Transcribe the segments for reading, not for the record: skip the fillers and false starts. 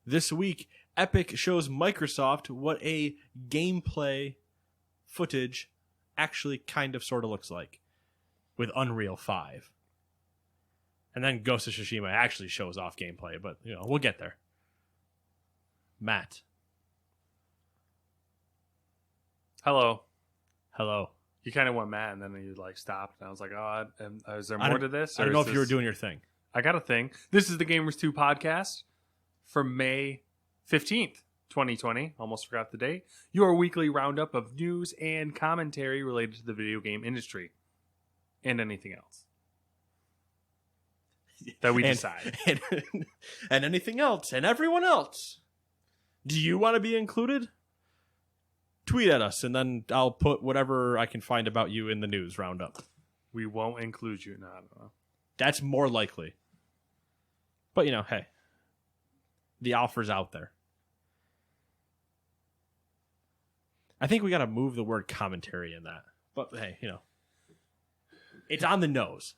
This week, Epic shows Microsoft what a gameplay footage actually kind of sort of looks like with Unreal 5. And then Ghost of Tsushima actually shows off gameplay, but we'll get there. Matt. Hello. You kind of went mad, and then you stopped, and I was like, "Oh, is there more to this?" I don't know if you were doing your thing. I got a thing. This is the Gamers 2 podcast for May 15th, 2020. Almost forgot the date. Your weekly roundup of news and commentary related to the video game industry and anything else that we decide. And anything else and everyone else. Do you want to be included? Tweet at us, and then I'll put whatever I can find about you in the news roundup. We won't include you. No, I don't know. That's more likely. But, hey. The offer's out there. I think we got to move the word commentary in that. But, hey, it's on the nose.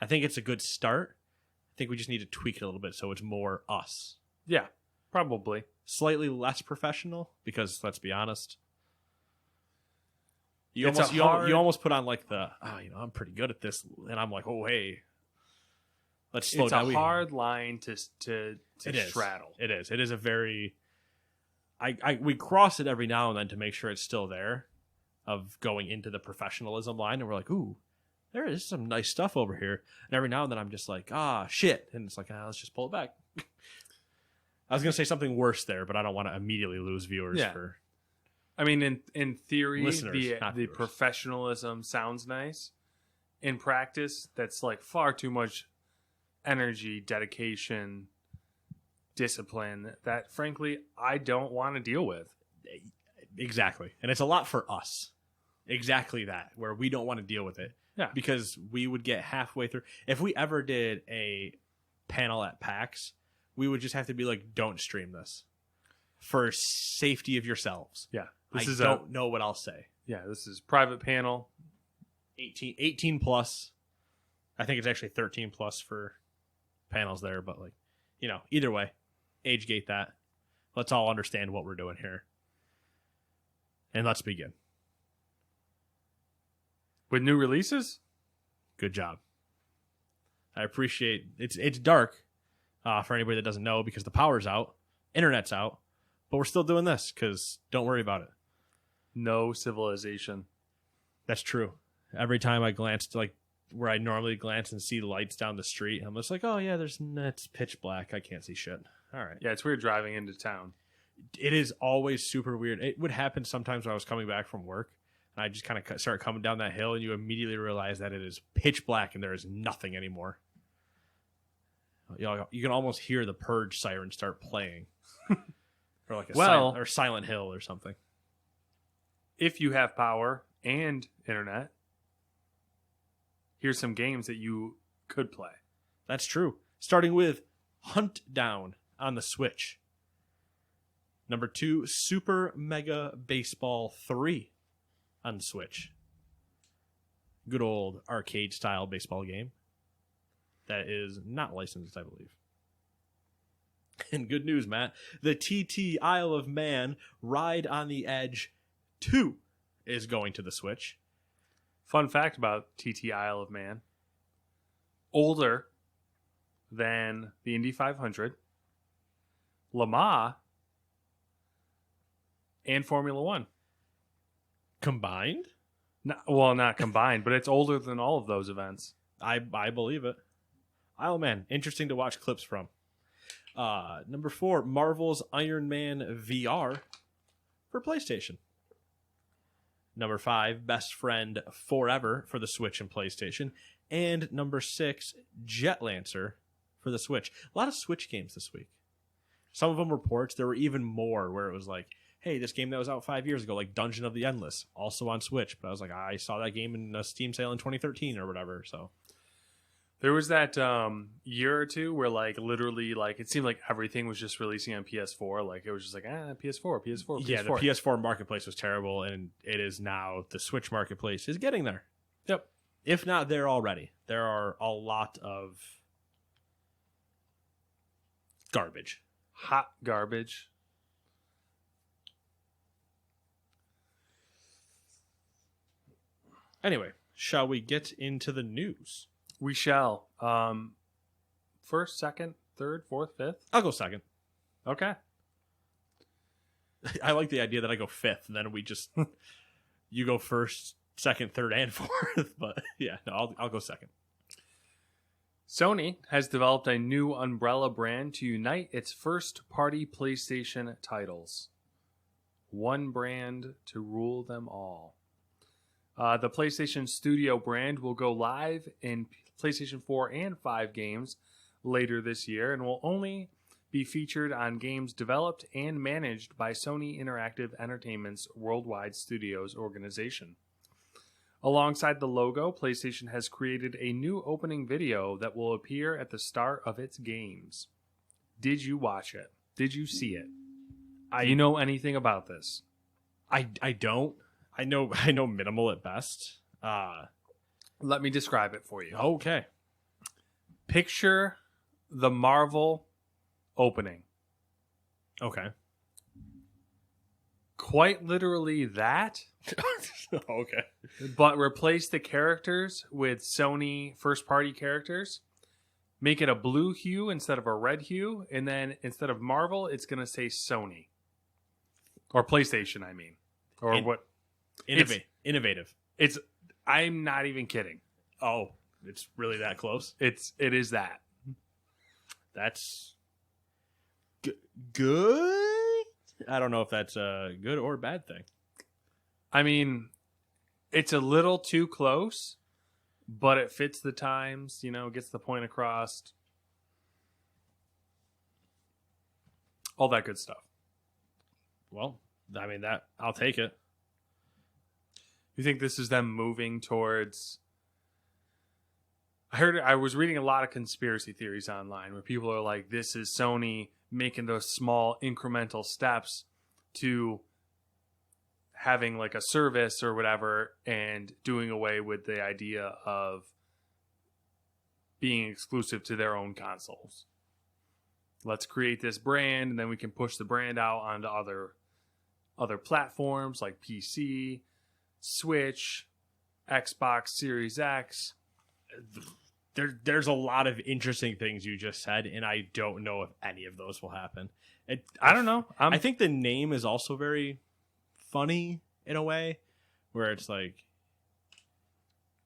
I think it's a good start. I think we just need to tweak it a little bit so it's more us. Yeah, probably. Slightly less professional, because let's be honest, you almost put on I'm pretty good at this, and I'm like, oh hey, let's slow down. It's a hard line to straddle. It is a very we cross it every now and then to make sure it's still there, of going into the professionalism line, and we're like, ooh, there is some nice stuff over here, and every now and then I'm just like, shit, and it's like, let's just pull it back. I was going to say something worse there, but I don't want to immediately lose viewers. Yeah. I mean, in theory, the professionalism sounds nice. In practice, that's far too much energy, dedication, discipline that, frankly, I don't want to deal with. Exactly. And it's a lot for us. Exactly that, where we don't want to deal with it. Yeah. Because we would get halfway through. If we ever did a panel at PAX, we would just have to be like, don't stream this for safety of yourselves. Yeah. I don't know what I'll say. Yeah, this is private panel. 18 plus. I think it's actually 13 plus for panels there, but either way, age gate that. Let's all understand what we're doing here. And let's begin. With new releases? Good job. I appreciate it's dark. For anybody that doesn't know, because the power's out, internet's out, but we're still doing this because don't worry about it. No civilization. That's true. Every time I glance to where I normally glance and see lights down the street, I'm just like, oh yeah, it's pitch black. I can't see shit. All right. Yeah, it's weird driving into town. It is always super weird. It would happen sometimes when I was coming back from work, and I just kind of start coming down that hill, and you immediately realize that it is pitch black and there is nothing anymore. You can almost hear the Purge siren start playing, or or Silent Hill or something. If you have power and internet, here's some games that you could play. That's true. Starting with Hunt Down on the Switch. Number 2, Super Mega Baseball 3 on the Switch. Good old arcade style baseball game. That is not licensed, I believe. And good news, Matt. The TT Isle of Man Ride on the Edge 2 is going to the Switch. Fun fact about TT Isle of Man. Older than the Indy 500, Le Mans, and Formula One. Combined? Not combined, but it's older than all of those events. I believe it. Isle of Man, interesting to watch clips from. Number 4, Marvel's Iron Man VR for PlayStation. Number 5, Best Friend Forever for the Switch and PlayStation. And number 6, Jet Lancer for the Switch. A lot of Switch games this week. Some of them were ports. There were even more where it was like, hey, this game that was out 5 years ago, like Dungeon of the Endless, also on Switch. But I was like, I saw that game in a Steam sale in 2013 or whatever, so... There was that year or two where literally it seemed like everything was just releasing on PS4. It was just PS4. Yeah, the PS4 marketplace was terrible, and it is now the Switch marketplace is getting there. Yep. If not there already. There are a lot of garbage. Hot garbage. Anyway, shall we get into the news? We shall. First, second, third, fourth, fifth? I'll go second. Okay. I like the idea that I go fifth, and then we just... you go first, second, third, and fourth. But yeah, no, I'll go second. Sony has developed a new umbrella brand to unite its first-party PlayStation titles. One brand to rule them all. The PlayStation Studio brand will go live in PlayStation 4 and 5 games later this year and will only be featured on games developed and managed by Sony Interactive Entertainment's Worldwide Studios organization. Alongside the logo, PlayStation has created a new opening video that will appear at the start of its games. Did you watch it? Did you see it? Do you know anything about this? I don't. I know minimal at best. Let me describe it for you. Okay. Picture the Marvel opening. Okay. Quite literally that. Okay. But replace the characters with Sony first-party characters. Make it a blue hue instead of a red hue. And then instead of Marvel, it's going to say Sony. Or PlayStation, I mean. Or what? Innovative. I'm not even kidding. Oh, it's really that close? It is that. That's good? I don't know if that's a good or bad thing. I mean, it's a little too close, but it fits the times, gets the point across. All that good stuff. Well, I mean, I'll take it. You think this is them moving towards... I was reading a lot of conspiracy theories online where people are like, this is Sony making those small incremental steps to having like a service or whatever and doing away with the idea of being exclusive to their own consoles. Let's create this brand and then we can push the brand out onto other platforms like PC, Switch, Xbox Series X. There's a lot of interesting things you just said, and I don't know if any of those will happen. I don't know. I think the name is also very funny in a way, where it's like,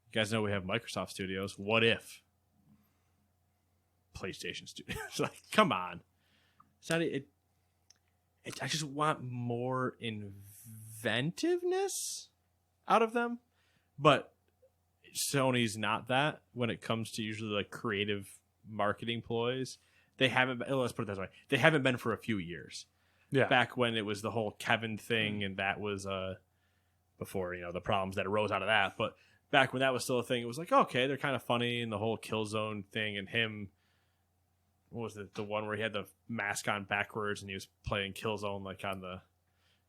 you guys know we have Microsoft Studios. What if PlayStation Studios? Like, come on. It's not it. I just want more inventiveness out of them, but Sony's not that when it comes to usually like creative marketing ploys. They haven't been, let's put it this way, they haven't been for a few years. Yeah. Back when it was the whole Kevin thing, and that was before, the problems that arose out of that. But back when that was still a thing, it was like, okay, they're kind of funny, and the whole Killzone thing, and him, what was it, the one where he had the mask on backwards and he was playing Killzone like on the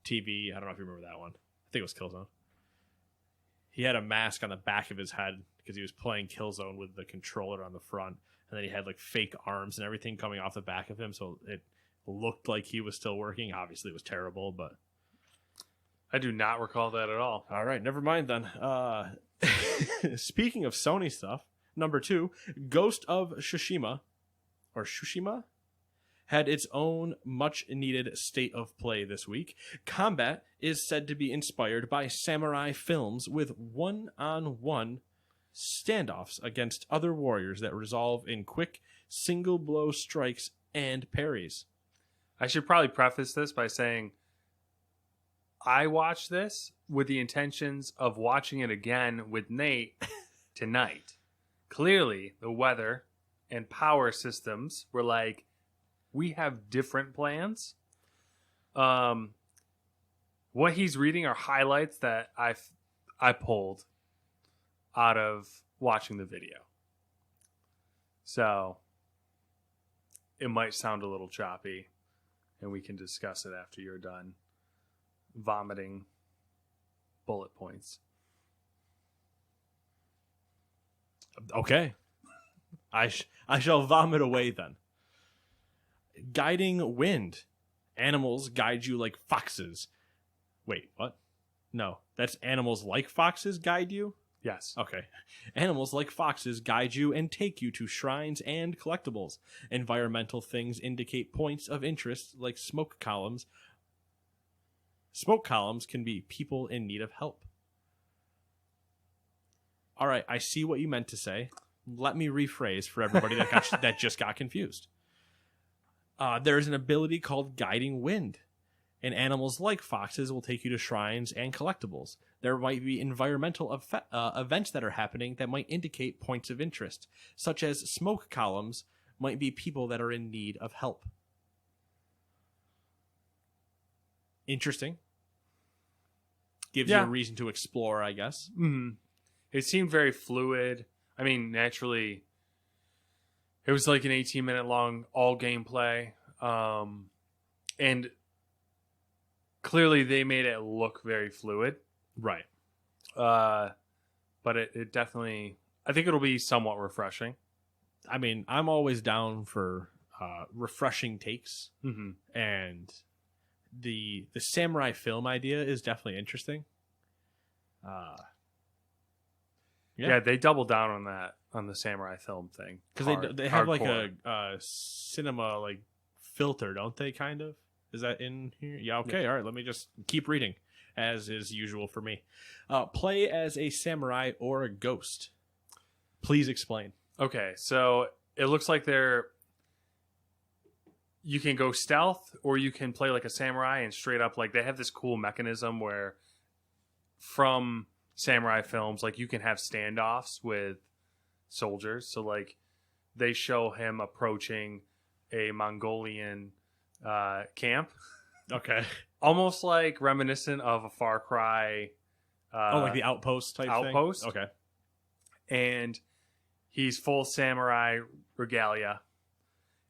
TV. I don't know if you remember that one. I think it was Killzone. He had a mask on the back of his head because he was playing Killzone with the controller on the front, and then he had like fake arms and everything coming off the back of him, so it looked like he was still working. Obviously, it was terrible, but I do not recall that at all. All right, never mind then. Speaking of Sony stuff, number 2, Ghost of Tsushima, or Tsushima, had its own much-needed state of play this week. Combat is said to be inspired by samurai films with one-on-one standoffs against other warriors that resolve in quick single-blow strikes and parries. I should probably preface this by saying I watched this with the intentions of watching it again with Nate tonight. Clearly, the weather and power systems were like, we have different plans. What he's reading are highlights that I pulled out of watching the video. So it might sound a little choppy, and we can discuss it after you're done vomiting bullet points. Okay. I shall vomit away then. Guiding wind. Animals guide you like foxes. Wait, what? No, that's animals like foxes guide you? Yes. Okay. Animals like foxes guide you and take you to shrines and collectibles. Environmental things indicate points of interest like smoke columns. Smoke columns can be people in need of help. All right, I see what you meant to say. Let me rephrase for everybody that just got confused. There's an ability called Guiding Wind, and animals like foxes will take you to shrines and collectibles. There might be environmental events that are happening that might indicate points of interest, such as smoke columns might be people that are in need of help. Interesting. Gives you a reason to explore, I guess. Mm-hmm. It seemed very fluid. I mean, naturally, it was like an 18-minute long all gameplay. And clearly they made it look very fluid. Right. But it definitely, I think it'll be somewhat refreshing. I mean, I'm always down for refreshing takes. Mm-hmm. And the samurai film idea is definitely interesting. Yeah, they doubled down on that, on the samurai film thing. Because they have hardcore. Like a cinema like filter, don't they, kind of? Is that in here? Yeah, okay, all right, let me just keep reading, as is usual for me. Play as a samurai or a ghost. Please explain. Okay, so it looks like you can go stealth, or you can play like a samurai and straight up, like, they have this cool mechanism where from samurai films, like, you can have standoffs with soldiers. So, like, they show him approaching a Mongolian camp. Okay. Almost like reminiscent of a Far Cry. Like the Outpost type Outpost. thing? Okay. And he's full samurai regalia.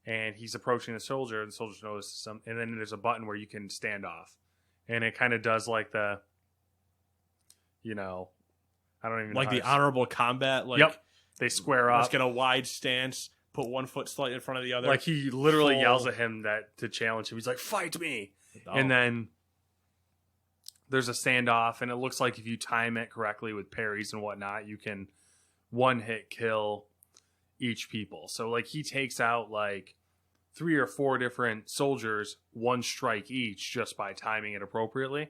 And he's approaching the soldier, and the soldier notices him. And then there's a button where you can stand off. And it kind of does like the, I don't even know. Like the honorable combat? Like, yep. They square up. Let's get a wide stance, put one foot slightly in front of the other. Like, he literally yells at him to challenge him. He's like, fight me! Oh. And then there's a standoff, and it looks like if you time it correctly with parries and whatnot, you can one-hit kill each people. So, like, he takes out, like, 3 or 4 different soldiers, 1 strike each, just by timing it appropriately.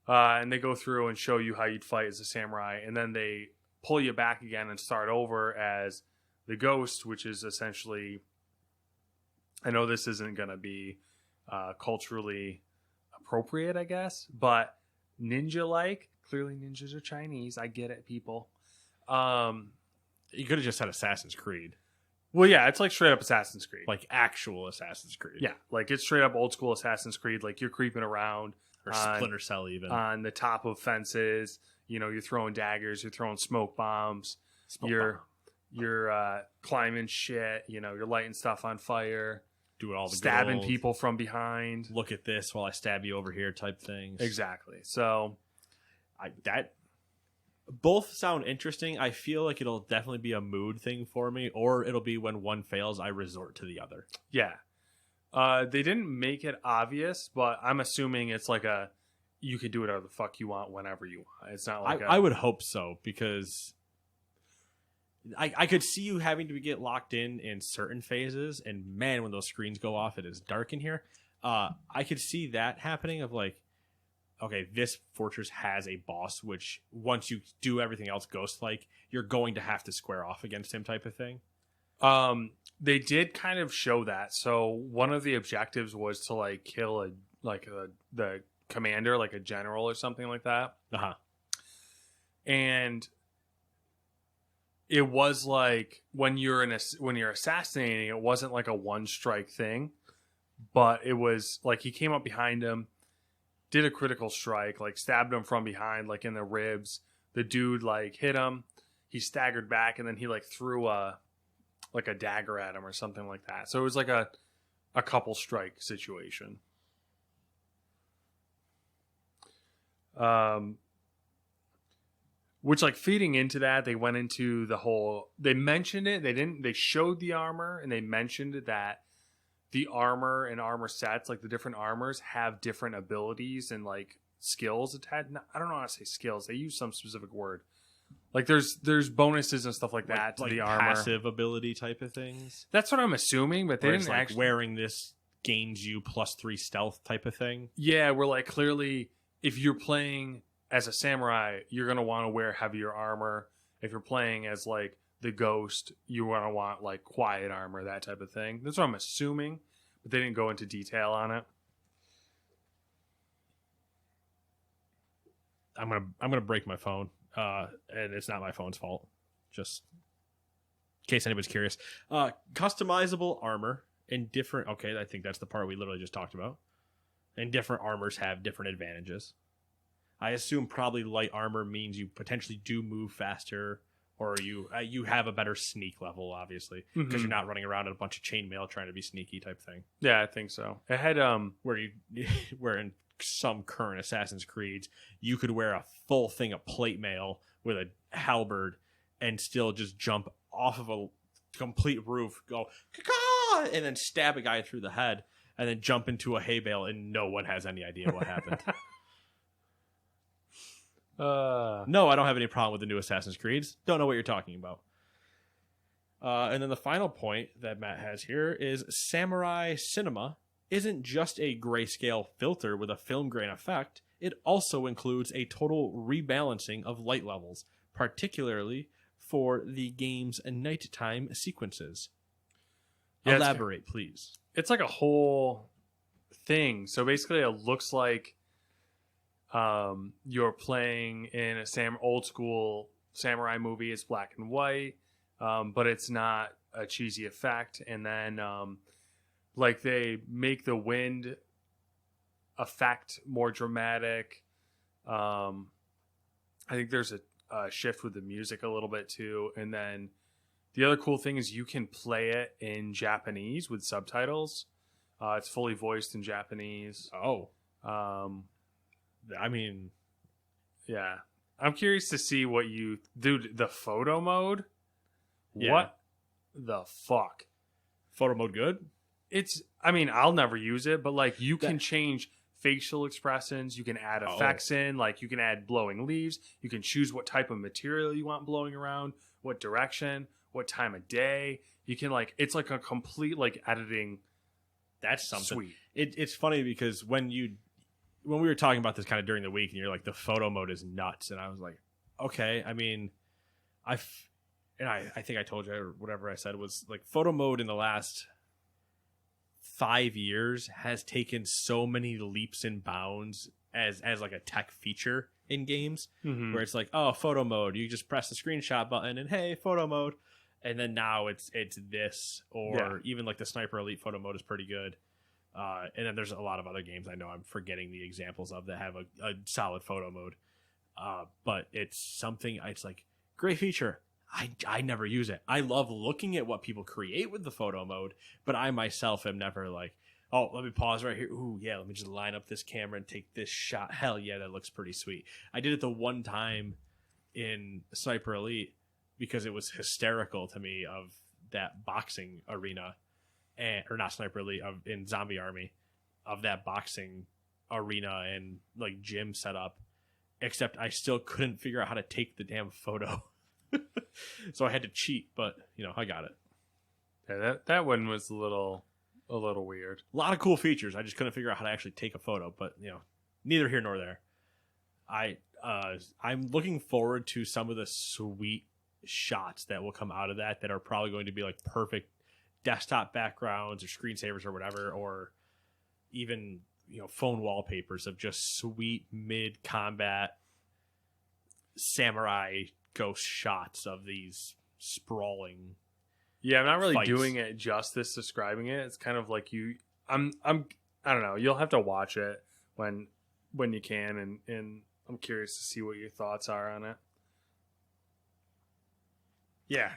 And they go through and show you how you'd fight as a samurai, and then they pull you back again and start over as the ghost, which is essentially, I know this isn't going to be culturally appropriate, I guess, but ninja-like. Clearly ninjas are Chinese. I get it, people. You could have just said Assassin's Creed. Well, yeah, it's like straight up Assassin's Creed. Like actual Assassin's Creed. Yeah, like it's straight up old school Assassin's Creed. Like, you're creeping around. Or Splinter Cell, even. On the top of fences. You're throwing daggers. You're throwing smoke bombs. You're climbing shit. You're lighting stuff on fire. Doing all the stabbing people from behind. Look at this while I stab you over here type things. Exactly. So, both sound interesting. I feel like it'll definitely be a mood thing for me, or it'll be when one fails, I resort to the other. Yeah. They didn't make it obvious, but I'm assuming it's like you can do whatever the fuck you want whenever you want. It's not like I would hope so, because I could see you having to get locked in certain phases, and man, when those screens go off, it is dark in here. I could see that happening of like, okay, this fortress has a boss, which once you do everything else ghost-like, you're going to have to square off against him type of thing. They did kind of show that. So one of the objectives was to like kill the commander, like a general or something like that. Uh-huh. And it was like when you're assassinating, it wasn't like a one strike thing, but it was like he came up behind him, did a critical strike, like stabbed him from behind, like in the ribs. The dude like hit him, he staggered back, and then he like threw a dagger at him or something like that. So it was like a couple strike situation. Which, like, feeding into that, they went into the whole... They mentioned it. They showed the armor, and they mentioned that the armor and armor sets, like the different armors, have different abilities and, like, skills attached. I don't know how to say skills. They use some specific word. Like, there's bonuses and stuff like that to the armor. Passive ability type of things. That's what I'm assuming, but they didn't actually... wearing this gains you +3 stealth type of thing. Yeah, we're like, clearly, if you're playing... as a samurai, you're going to want to wear heavier armor. If you're playing as, like, the ghost, you want to want, like, quiet armor, that type of thing. That's what I'm assuming, but they didn't go into detail on it. I'm gonna break my phone, and it's not my phone's fault. Just in case anybody's curious. Customizable armor in different... Okay, I think that's the part we literally just talked about. And different armors have different advantages. I assume probably light armor means you potentially do move faster, or you have a better sneak level, obviously, because you're not running around in a bunch of chainmail trying to be sneaky type thing. Yeah, I think so. It had where in some current Assassin's Creeds, you could wear a full thing of plate mail with a halberd and still just jump off of a complete roof, go caw, and then stab a guy through the head, and then jump into a hay bale, and no one has any idea what happened. No, I don't have any problem with the new Assassin's Creeds. Don't know what you're talking about. And then the final point that Matt has here is Samurai Cinema isn't just a grayscale filter with a film grain effect. It also includes a total rebalancing of light levels, particularly for the game's nighttime sequences. Yeah, elaborate, please. It's like a whole thing. So basically it looks like you're playing in a old school samurai movie. It's black and white, but it's not a cheesy effect. And then like they make the wind effect more dramatic. I think there's a shift with the music a little bit too. And then the other cool thing is you can play it in Japanese with subtitles. It's fully voiced in Japanese. Oh. I mean, yeah. I'm curious to see what you... Dude, the photo mode? Yeah. What the fuck? Photo mode good? It's... I mean, I'll never use it, but, like, you can change facial expressions. You can add effects in. Like, you can add blowing leaves. You can choose what type of material you want blowing around, what direction, what time of day. You can, like... It's like a complete, like, editing... That's something. Sweet. It's funny because when we were talking about this kind of during the week, and you're like, the photo mode is nuts, and I was like, okay. I mean, I think I told you, or whatever I said was like, photo mode in the last 5 years has taken so many leaps and bounds as like a tech feature in games, where it's like, oh, photo mode, you just press the screenshot button and hey, photo mode. And then now it's this, or even like the Sniper Elite photo mode is pretty good. And then there's a lot of other games I know I'm forgetting the examples of that have a solid photo mode. But it's something, it's like, great feature. I never use it. I love looking at what people create with the photo mode, but I myself am never like, oh, let me pause right here. Ooh, yeah, let me just line up this camera and take this shot. Hell yeah, that looks pretty sweet. I did it the one time in Sniper Elite, because it was hysterical to me of that boxing arena, or not Sniper Elite, in Zombie Army, of that boxing arena and like gym setup, except I still couldn't figure out how to take the damn photo. So I had to cheat, but I got it. Yeah, that one was a little weird. A lot of cool features. I just couldn't figure out how to actually take a photo, but neither here nor there. I'm looking forward to some of the sweet shots that will come out of that are probably going to be like perfect desktop backgrounds or screensavers or whatever, or even phone wallpapers of just sweet mid-combat samurai ghost shots of these sprawling I'm not really fights. Doing it justice describing it. It's kind of like I don't know, you'll have to watch it when you can, and I'm curious to see what your thoughts are on it. Yeah,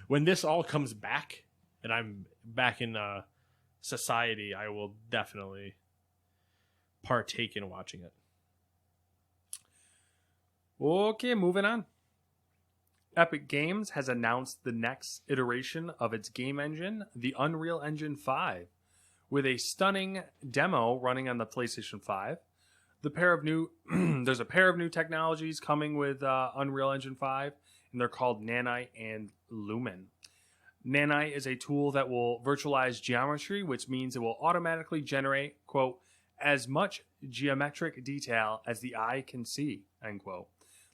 when this all comes back and I'm back in society, I will definitely partake in watching it. Okay, moving on. Epic Games has announced the next iteration of its game engine, the Unreal Engine 5, with a stunning demo running on the PlayStation 5. There's a pair of new technologies coming with Unreal Engine 5, and they're called Nanite and Lumen. Nanite is a tool that will virtualize geometry, which means it will automatically generate, quote, as much geometric detail as the eye can see, end quote.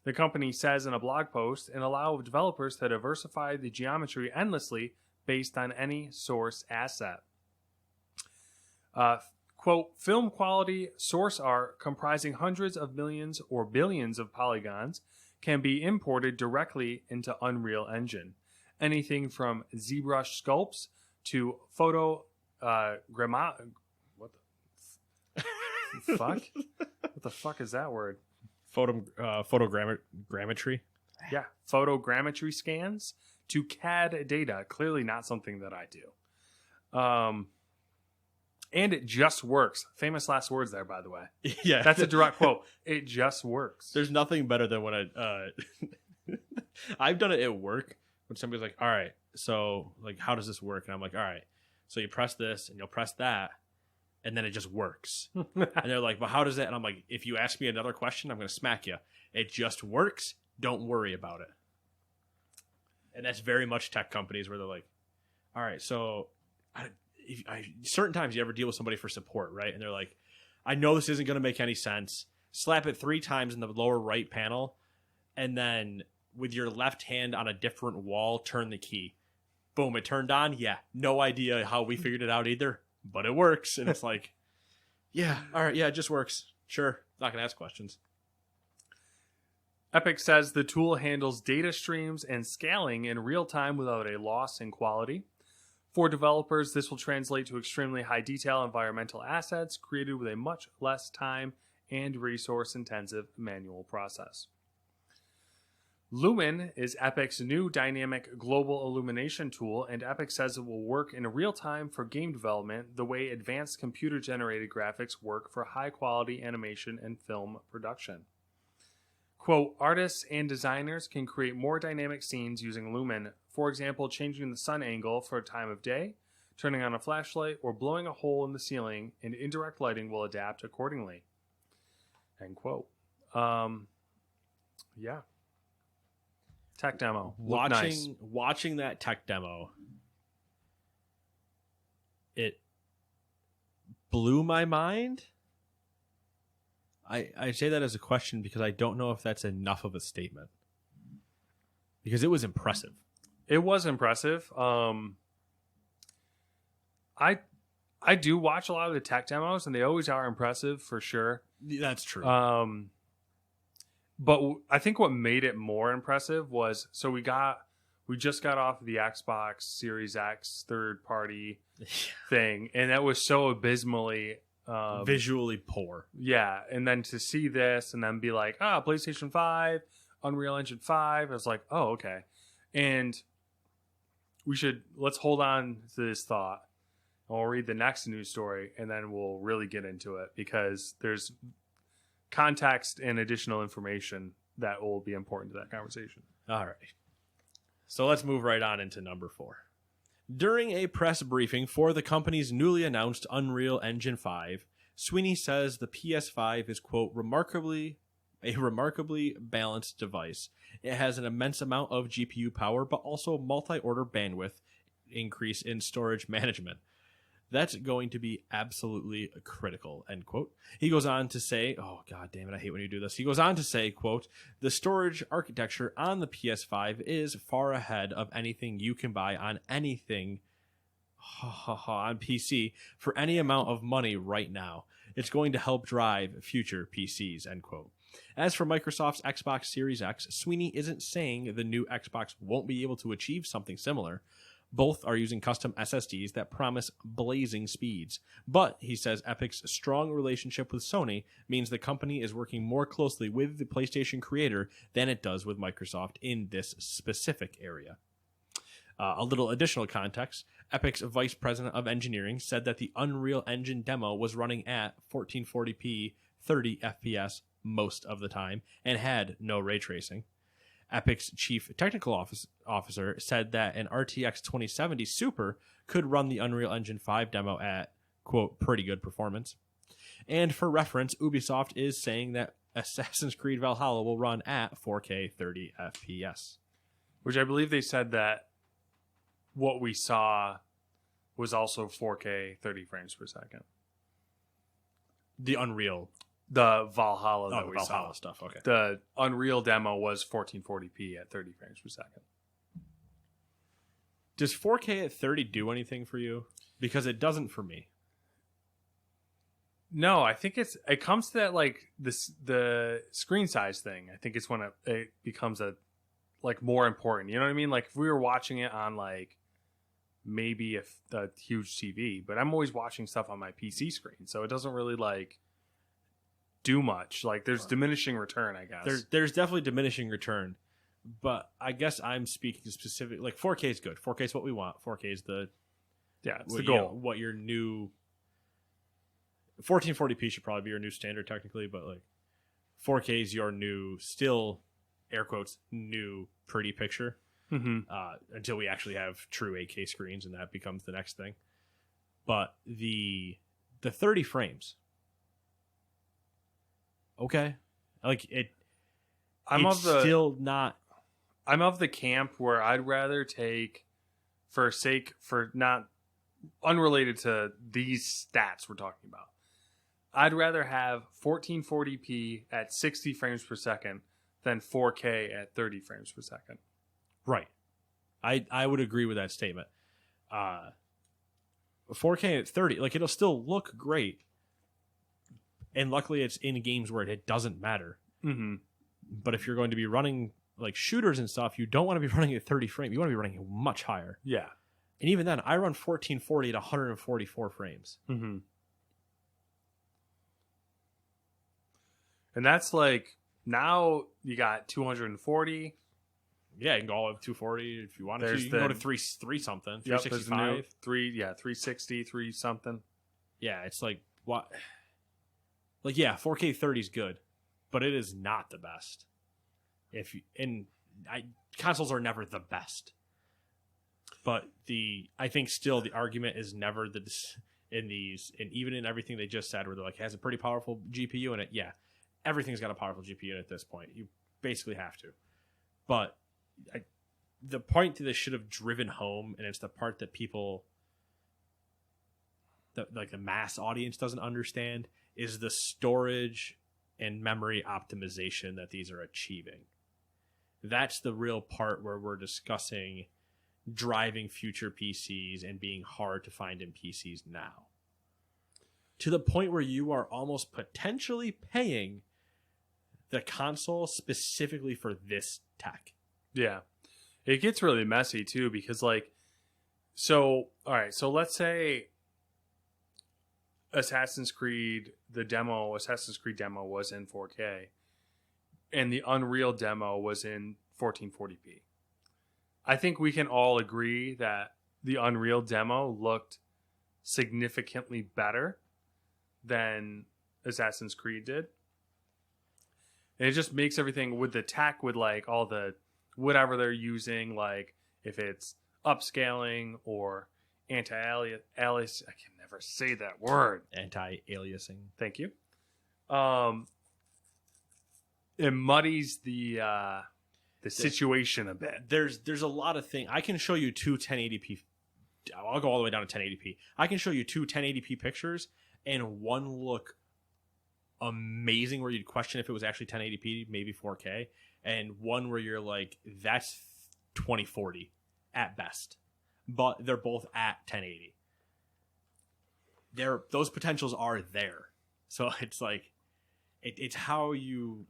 The company says in a blog post, and allow developers to diversify the geometry endlessly based on any source asset. Quote, film quality source art comprising hundreds of millions or billions of polygons can be imported directly into Unreal Engine. Anything from ZBrush sculpts to what the fuck? What the fuck is that word? Photogrammetry. Yeah, photogrammetry scans to CAD data. Clearly not something that I do. And it just works. Famous last words there, by the way. Yeah. That's a direct quote. It just works. There's nothing better than when I've done it at work when somebody's like, all right, so like, how does this work? And I'm like, all right, so you press this and you'll press that. And then it just works. And they're like, but how does that? And I'm like, if you ask me another question, I'm going to smack you. It just works. Don't worry about it. And that's very much tech companies where they're like, all right, so certain times you ever deal with somebody for support, right? And they're like, I know this isn't going to make any sense. Slap it 3 times in the lower right panel. And then with your left hand on a different wall, turn the key. Boom, it turned on. Yeah, no idea how we figured it out either. But it works, and it's like, yeah, all right, yeah, it just works. Sure, not going to ask questions. Epic says the tool handles data streams and scaling in real time without a loss in quality. For developers, this will translate to extremely high detail environmental assets created with a much less time and resource-intensive manual process. Lumen is Epic's new dynamic global illumination tool, and Epic says it will work in real time for game development the way advanced computer-generated graphics work for high-quality animation and film production. Quote, artists and designers can create more dynamic scenes using Lumen, for example, changing the sun angle for a time of day, turning on a flashlight, or blowing a hole in the ceiling, and indirect lighting will adapt accordingly. End quote. Yeah. Tech demo. Watching that tech demo, it blew my mind. I say that as a question because I don't know if that's enough of a statement. Because it was impressive. It was impressive. I do watch a lot of the tech demos, and they always are impressive for sure. That's true. But I think what made it more impressive was, so we just got off the Xbox Series X third-party thing, and that was so abysmally visually poor. Yeah, and then to see this and then be like, PlayStation 5, Unreal Engine 5, I was like, oh, okay. And let's hold on to this thought. And we'll read the next news story, and then we'll really get into it, because there's context and additional information that will be important to that conversation. All right. So let's move right on into number 4. During a press briefing for the company's newly announced Unreal Engine 5, Sweeney says the PS5 is, quote, remarkably balanced device. It has an immense amount of GPU power, but also multi-order bandwidth increase in storage management. That's going to be absolutely critical, end quote. He goes on to say, oh, God damn it, I hate when you do this. He goes on to say, quote, the storage architecture on the PS5 is far ahead of anything you can buy on anything on PC for any amount of money right now. It's going to help drive future PCs, end quote. As for Microsoft's Xbox Series X, Sweeney isn't saying the new Xbox won't be able to achieve something similar. Both are using custom SSDs that promise blazing speeds. But, he says, Epic's strong relationship with Sony means the company is working more closely with the PlayStation creator than it does with Microsoft in this specific area. A little additional context, Epic's vice president of engineering said that the Unreal Engine demo was running at 1440p, 30 FPS most of the time and had no ray tracing. Epic's chief technical officer said that an RTX 2070 Super could run the Unreal Engine 5 demo at, quote, pretty good performance. And for reference, Ubisoft is saying that Assassin's Creed Valhalla will run at 4K 30 FPS. Which I believe they said that what we saw was also 4K 30 frames per second. The Unreal. The Valhalla that the we Valhalla saw. Stuff, okay. The Unreal demo was 1440p at 30 frames per second. Does 4K at 30 do anything for you? Because it doesn't for me. No, I think it comes to that like the screen size thing. I think it's when it becomes more important. You know what I mean? Like if we were watching it on like maybe a huge TV, but I'm always watching stuff on my PC screen, so it doesn't really like do much. Like there's diminishing return, I guess. There's definitely diminishing return, but I guess I'm speaking specific. Like 4K is good. 4K is what we want. 4K is the the goal. You know, what your new 1440p should probably be your new standard technically, but like 4K is your new, still air quotes, new pretty picture. Until we actually have true 8K screens, and that becomes the next thing. But the 30 frames, okay, like it. I'm of the camp where I'd rather take, for not unrelated to these stats we're talking about, I'd rather have 1440p at 60 frames per second than 4K at 30 frames per second. Right. I would agree with that statement. 4K at 30, like it'll still look great. And luckily it's in games where it doesn't matter. Mm-hmm. But if you're going to be running like shooters and stuff, you don't want to be running at 30 frames. You want to be running it much higher. Yeah. And even then, I run 1440 at 144 frames. Mm-hmm. And that's like, now you got 240. Yeah, you can go all the way up to 240 if you want to. You can go to 3 something, 365. Yep, 360, 3 something. Yeah, it's like what? Like 4K 30 is good, but it is not the best. Consoles are never the best. But I think still the argument is never and even in everything they just said, where they're like, it has a pretty powerful GPU in it. Yeah, everything's got a powerful GPU at this point. You basically have to. But the point that this should have driven home, and it's the part that people, like the mass audience, doesn't understand, is the storage and memory optimization that these are achieving. That's the real part where we're discussing driving future PCs and being hard to find in PCs now. To the point where you are almost potentially paying the console specifically for this tech. Yeah. It gets really messy too, because all right, so let's say Assassin's Creed demo was in 4K and the Unreal demo was in 1440p. I think we can all agree that the Unreal demo looked significantly better than Assassin's Creed did. And it just makes everything with the tech, with like all the whatever they're using, like if it's upscaling or anti-aliasing. I can never say that word. Anti-aliasing. Thank you. It muddies the situation a bit. There's a lot of things. I can show you two 1080p. I'll go all the way down to 1080p. I can show you two 1080p pictures, and one look amazing where you'd question if it was actually 1080p, maybe 4K, and one where you're like, that's 2040 at best. But they're both at 1080. Those potentials are there. So it's like, it's how you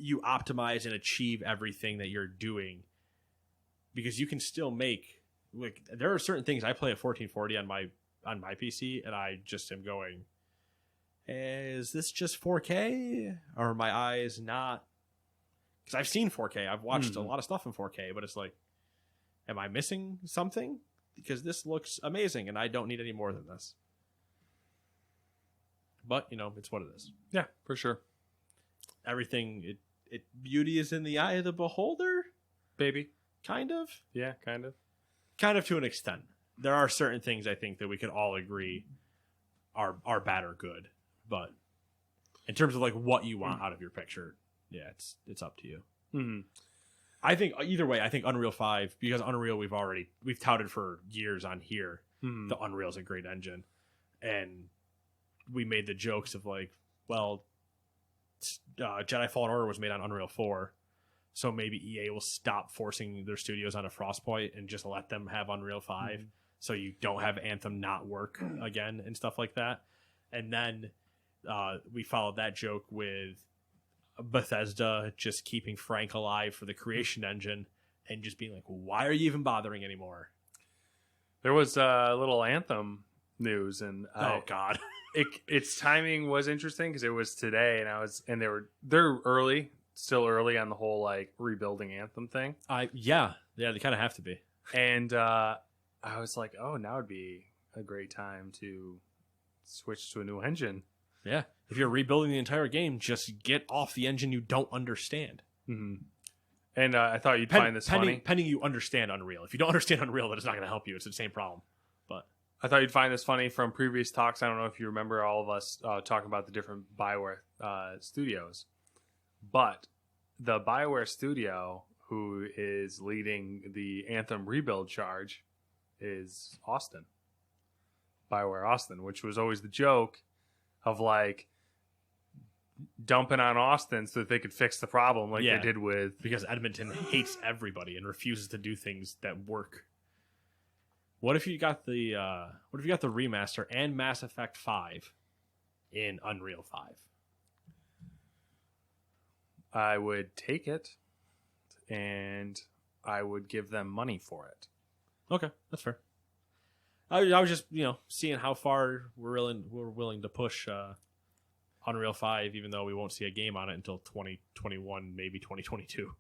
optimize and achieve everything that you're doing, because you can still make, like, there are certain things I play at 1440 on my PC, and I just am going, is this just 4K, or are my eyes not? Because I've seen 4K, I've watched a lot of stuff in 4K, but it's like, am I missing something? Because this looks amazing, and I don't need any more than this. But, it's what it is. Yeah, for sure. everything, beauty is in the eye of the beholder, baby. Kind of. Yeah, kind of. Kind of to an extent. There are certain things I think that we could all agree are bad or good, but in terms of like what you want out of your picture, yeah, it's up to you. Mm-hmm. I think either way, I think Unreal 5, because Unreal we've touted for years on here. Mm-hmm. The Unreal's a great engine, and we made the jokes of like, well, Jedi Fallen Order was made on Unreal 4, so maybe EA will stop forcing their studios on a Frostpoint and just let them have Unreal 5, so you don't have Anthem not work again and stuff like that. And then we followed that joke with Bethesda just keeping Frank alive for the creation engine and just being like, why are you even bothering anymore? There was a little Anthem news, and oh god, its timing was interesting because it was today, and they're still early on the whole like rebuilding Anthem thing. Yeah, they kind of have to be. And I was like, oh, now would be a great time to switch to a new engine. Yeah, if you're rebuilding the entire game, just get off the engine you don't understand. Mm-hmm. And I thought you'd find this funny. Pending you understand Unreal. If you don't understand Unreal, then it's not going to help you. It's the same problem. But I thought you'd find this funny from previous talks. I don't know if you remember all of us talking about the different BioWare studios. But the BioWare studio who is leading the Anthem rebuild charge is Austin. BioWare Austin, which was always the joke of like dumping on Austin so that they could fix the problem like they did with... Because Edmonton hates everybody and refuses to do things that work. What if you got the remaster and Mass Effect 5 in Unreal 5? I would take it, and I would give them money for it. Okay, that's fair. I was just, seeing how far we're willing to push Unreal 5, even though we won't see a game on it until 2021, maybe 2022.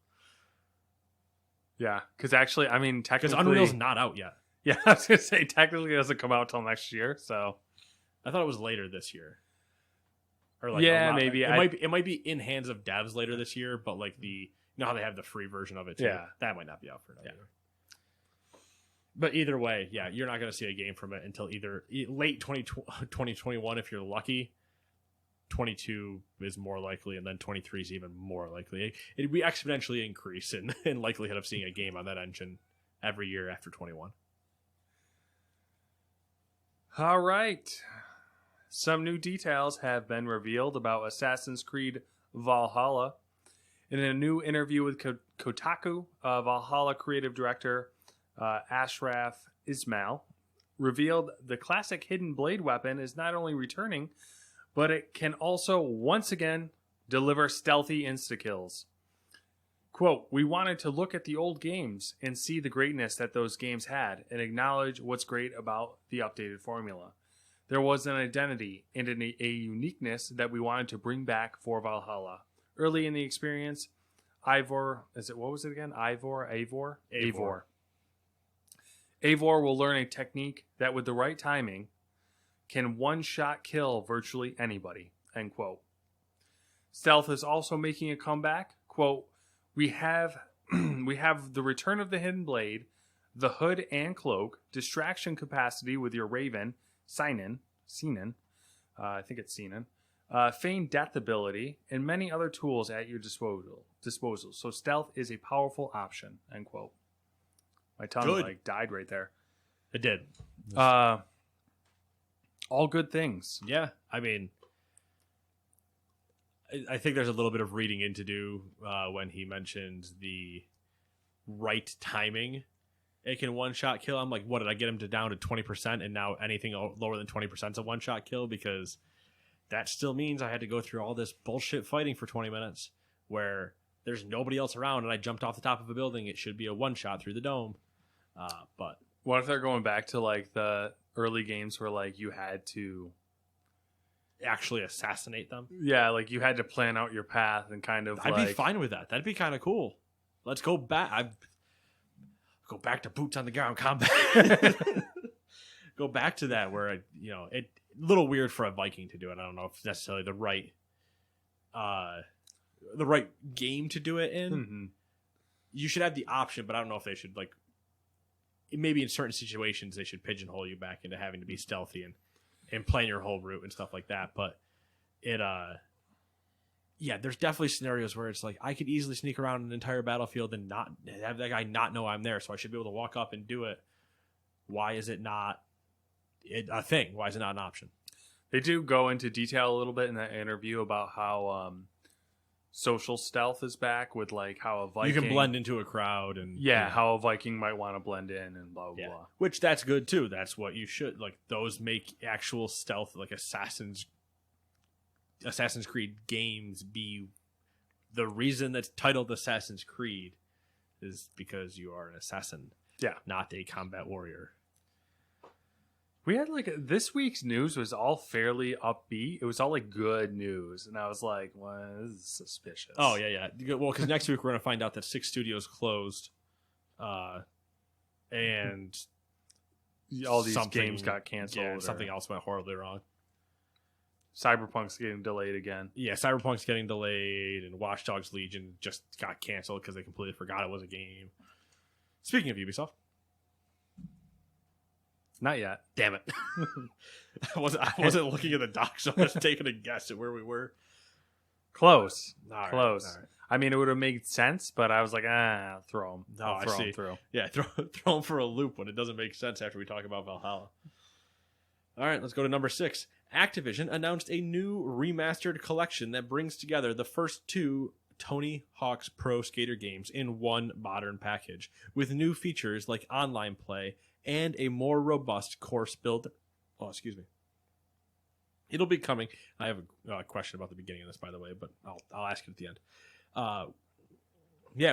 Yeah, because actually, I mean, technically... Because Unreal's not out yet. Yeah, I was going to say, technically it doesn't come out till next year, so... I thought it was later this year. Or maybe. It might be in hands of devs later this year, but like how they have the free version of it too? Yeah. That might not be out for another year. But either way, yeah, you're not going to see a game from it until either late 2021 if you're lucky. 22 is more likely, and then 23 is even more likely. We exponentially increase in likelihood of seeing a game on that engine every year after 21. All right. Some new details have been revealed about Assassin's Creed Valhalla. In a new interview with Kotaku, Valhalla creative director Ashraf Ismail revealed the classic hidden blade weapon is not only returning, but it can also once again deliver stealthy insta-kills. Quote, "We wanted to look at the old games and see the greatness that those games had and acknowledge what's great about the updated formula. There was an identity and a uniqueness that we wanted to bring back for Valhalla. Early in the experience, Eivor will learn a technique that with the right timing can one-shot kill virtually anybody," end quote. Stealth is also making a comeback. Quote, we have the return of the hidden blade, the hood and cloak, distraction capacity with your Raven, Sinan, I think it's Sinan, feigned death ability, and many other tools at your disposal. So stealth is a powerful option, end quote. My tongue died right there. It did. All good things. Yeah, I mean, I think there's a little bit of reading in to do when he mentions the right timing. It can one-shot kill. I'm like, what, did I get him down to 20%, and now anything lower than 20% is a one-shot kill? Because that still means I had to go through all this bullshit fighting for 20 minutes where there's nobody else around and I jumped off the top of a building. It should be a one-shot through the dome. But what if they're going back to like the early games where like you had to actually assassinate them? Yeah, like you had to plan out your path and kind of I'd be fine with that. That'd be kind of cool. Let's go back. Go back to boots on the ground combat. Go back to that where it a little weird for a Viking to do it. I don't know if it's necessarily the right game to do it in. Mm-hmm. You should have the option, but I don't know if they should maybe in certain situations they should pigeonhole you back into having to be stealthy and plan your whole route and stuff like that. But there's definitely scenarios where it's like I could easily sneak around an entire battlefield and not have that guy not know I'm there, so I should be able to walk up and do it. Why is it not a thing? Why is it not an option? They do go into detail a little bit in that interview about how social stealth is back with like how a Viking... You can blend into a crowd and... Yeah, how a Viking might want to blend in and blah, blah, blah. Which that's good too. That's what you should... Like, those make actual stealth, like Assassin's Creed games be... The reason that's titled Assassin's Creed is because you are an assassin. Yeah. Not a combat warrior. We had this week's news was all fairly upbeat. It was all good news. And I was like, well, this is suspicious. Oh, yeah. Well, because next week we're going to find out that 6 studios closed. And all these games got canceled. Yeah, something else went horribly wrong. Cyberpunk's getting delayed again. Yeah, Cyberpunk's getting delayed. And Watch Dogs Legion just got canceled because they completely forgot it was a game. Speaking of Ubisoft. Not yet. Damn it. I wasn't looking at the doc, so I was taking a guess at where we were. Close. Close. All right. I mean, it would have made sense, but I was like, throw them. I see. Through. Yeah, throw them for a loop when it doesn't make sense after we talk about Valhalla. All right, let's go to number 6. Activision announced a new remastered collection that brings together the first 2 Tony Hawk's Pro Skater games in one modern package, with new features like online play and a more robust course build. Oh, excuse me. It'll be coming. I have a question about the beginning of this, by the way, but I'll ask it at the end.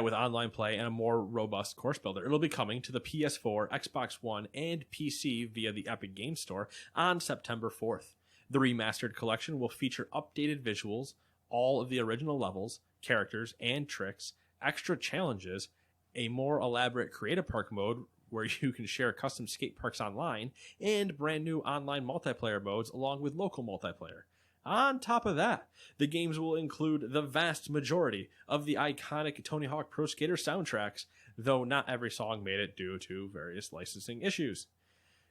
With online play and a more robust course builder. It'll be coming to the PS4, Xbox One, and PC via the Epic Games Store on September 4th. The remastered collection will feature updated visuals, all of the original levels, characters, and tricks, extra challenges, a more elaborate Create a Park mode where you can share custom skate parks online, and brand new online multiplayer modes along with local multiplayer. On top of that, the games will include the vast majority of the iconic Tony Hawk Pro Skater soundtracks, though not every song made it due to various licensing issues.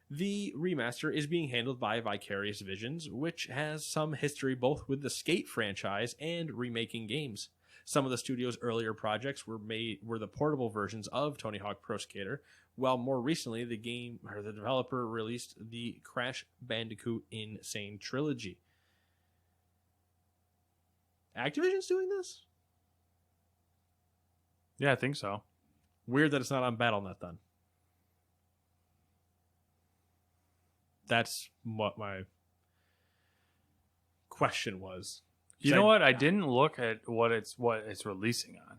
The remaster is being handled by Vicarious Visions, which has some history both with the Skate franchise and remaking games. Some of the studio's earlier projects were the portable versions of Tony Hawk Pro Skater, while more recently the developer released the Crash Bandicoot Insane Trilogy. Activision's doing this? Yeah, I think so. Weird that it's not on Battle.net then. That's what my question was. You know what? I didn't look at what it's releasing on.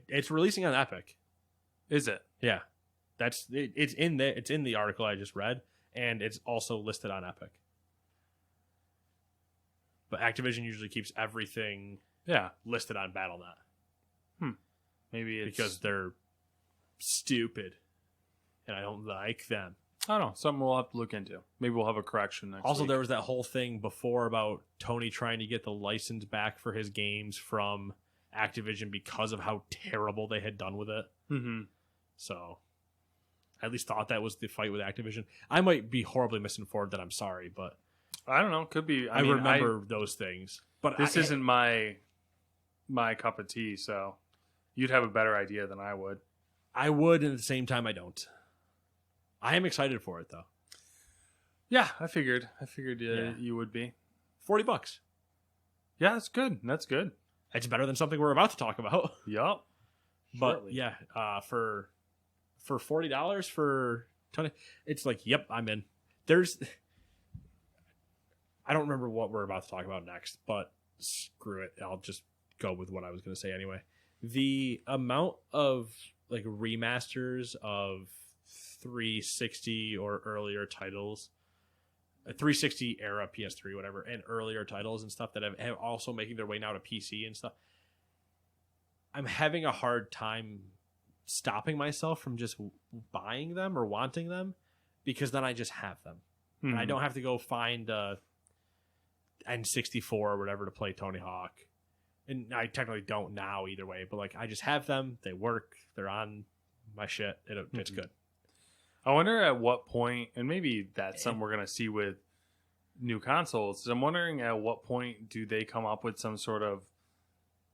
It's releasing on Epic. Is it? Yeah. It's in there. It's in the article I just read, and it's also listed on Epic. But Activision usually keeps everything listed on Battle.net. Maybe it's because they're stupid, and I don't like them. I don't know. Something we'll have to look into. Maybe we'll have a correction next week. There was that whole thing before about Tony trying to get the license back for his games from Activision because of how terrible they had done with it. Mm-hmm. So I at least thought that was the fight with Activision. I might be horribly misinformed, that I'm sorry, but I don't know. Could be. I remember those things. But this isn't my cup of tea, so you'd have a better idea than I would. I would, and at the same time, I don't. I am excited for it, though. Yeah, I figured you would be. $40. Yeah, that's good. That's good. It's better than something we're about to talk about. Yup. But yeah, for $40 for Tony, it's like, yep, I'm in. I don't remember what we're about to talk about next, but screw it. I'll just go with what I was going to say anyway. The amount of remasters of 360 or earlier titles, 360 era PS3, whatever, and earlier titles and stuff that have also making their way now to PC and stuff. I'm having a hard time stopping myself from just buying them or wanting them, because then I just have them. Mm-hmm. And I don't have to go find N64 or whatever to play Tony Hawk, And I technically don't now either way, but like I just have them. They work. They're on my shit. It's good. I wonder at what point, and maybe that's something we're gonna see with new consoles. I'm wondering at what point do they come up with some sort of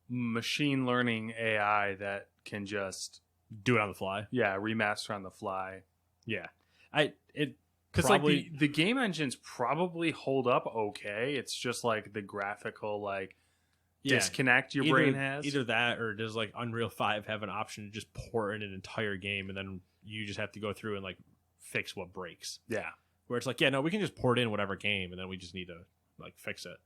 machine learning AI that can just do it on the fly. Yeah, remaster on the fly. Yeah, because like the game engines probably hold up okay. It's just like the graphical disconnect your brain has. Either that, or does like Unreal 5 have an option to just pour in an entire game, and then you just have to go through and like fix what breaks. Yeah, where it's like, yeah, no, we can just pour it in whatever game, and then we just need to like fix it.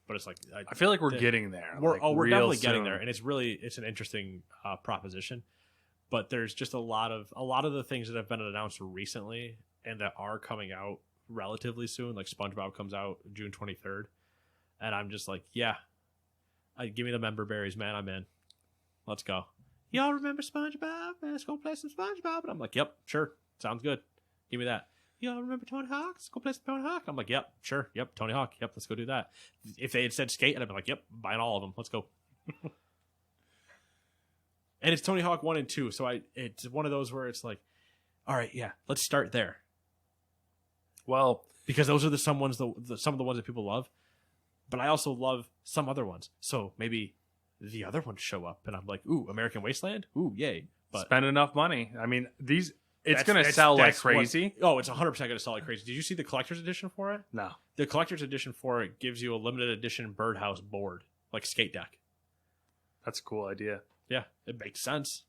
But it's like I feel like we're getting there. We're definitely getting there, and it's an interesting proposition. But there's just a lot of the things that have been announced recently and that are coming out relatively soon. Like SpongeBob comes out June 23rd, and I'm just like, yeah, give me the member berries, man. I'm in. Let's go. Y'all remember SpongeBob? Let's go play some SpongeBob. And I'm like, yep, sure, sounds good. Give me that. Y'all remember Tony Hawk? Let's go play some Tony Hawk. I'm like, yep, sure, yep, Tony Hawk, yep, let's go do that. If they had said Skate, I'd have been like, yep, buying all of them. Let's go. And it's Tony Hawk 1 and 2, so it's one of those where it's like, all right, yeah, let's start there. Well, because those are some of the ones that people love, but I also love some other ones. So maybe the other ones show up, and I'm like, ooh, American Wasteland, ooh, yay! But spend enough money. I mean, it's going to sell like crazy. It's 100% going to sell like crazy. Did you see the collector's edition for it? No. The collector's edition for it gives you a limited edition birdhouse board, like skate deck. That's a cool idea. Yeah, it makes sense.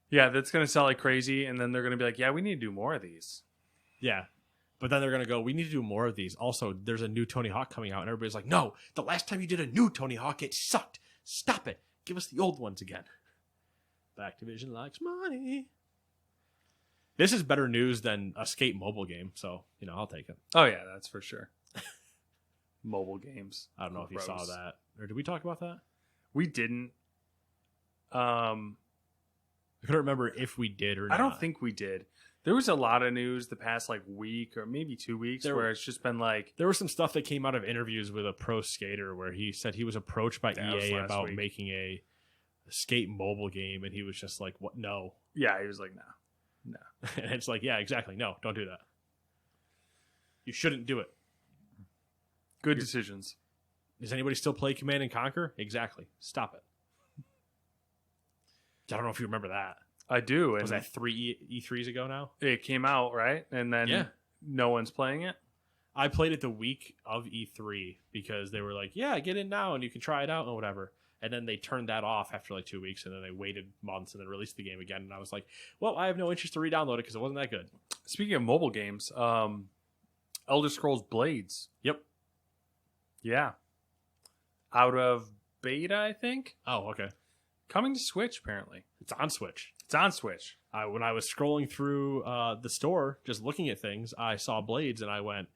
Yeah, that's going to sell like crazy, and then they're going to be like, yeah, we need to do more of these. Yeah, but then they're going to go, we need to do more of these. Also, there's a new Tony Hawk coming out, and everybody's like, no, the last time you did a new Tony Hawk, it sucked. Stop it. Give us the old ones again. Activision likes money. This is better news than a Skate mobile game, so, I'll take it. Oh, yeah, that's for sure. Mobile games. I don't know if you saw that. Or did we talk about that? We didn't. I couldn't remember if we did or not. I don't think we did. There was a lot of news the past week or maybe 2 weeks where it's just been like... There was some stuff that came out of interviews with a pro skater where he said he was approached by EA about making a Skate mobile game, and he was just like, what? No. Yeah, he was like, no. And it's like, yeah, exactly. No, don't do that. You shouldn't do it. Good decisions. Does anybody still play Command and Conquer? Exactly. Stop it. I don't know if you remember that. I do. Was that 3 E3s ago now? It came out, right? And then no one's playing it? I played it the week of E3 because they were like, yeah, get in now and you can try it out and whatever. And then they turned that off after 2 weeks, and then they waited months and then released the game again. And I was like, well, I have no interest to re-download it because it wasn't that good. Speaking of mobile games, Elder Scrolls Blades. Yep. Yeah. Out of beta, I think. Oh, okay. Coming to Switch, apparently. It's on Switch. It's on Switch. When I was scrolling through the store, just looking at things, I saw Blades, and I went,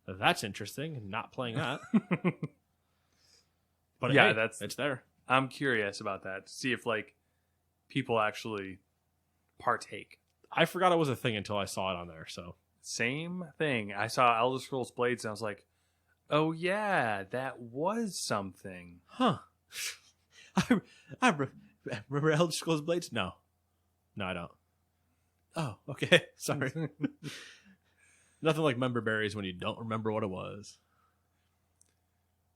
that's interesting. Not playing that. But yeah, hey, it's there. I'm curious about that. To see if people actually partake. I forgot it was a thing until I saw it on there. So same thing. I saw Elder Scrolls Blades, and I was like, oh, yeah, that was something. Huh. I remember Elder Scrolls Blades? No, I don't. Oh, okay. Sorry. Nothing like member berries when you don't remember what it was.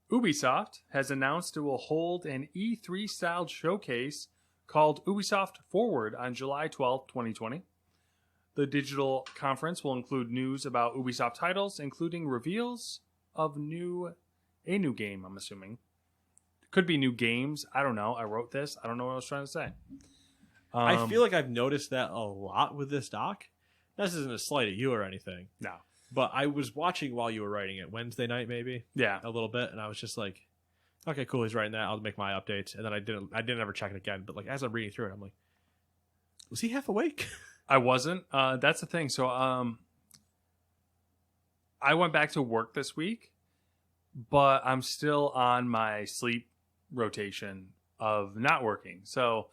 Ubisoft has announced it will hold an E3-styled showcase called Ubisoft Forward on July 12, 2020. The digital conference will include news about Ubisoft titles, including reveals of a new game, I'm assuming. Could be new games. I don't know. I wrote this. I don't know what I was trying to say. I feel like I've noticed that a lot with this doc. This isn't a slight at you or anything. No. But I was watching while you were writing it Wednesday night, maybe. Yeah. A little bit. And I was just like, okay, cool. He's writing that. I'll make my updates. And then I didn't ever check it again. But as I'm reading through it, I'm like, was he half awake? I wasn't. That's the thing. So I went back to work this week, but I'm still on my sleep rotation of not working. So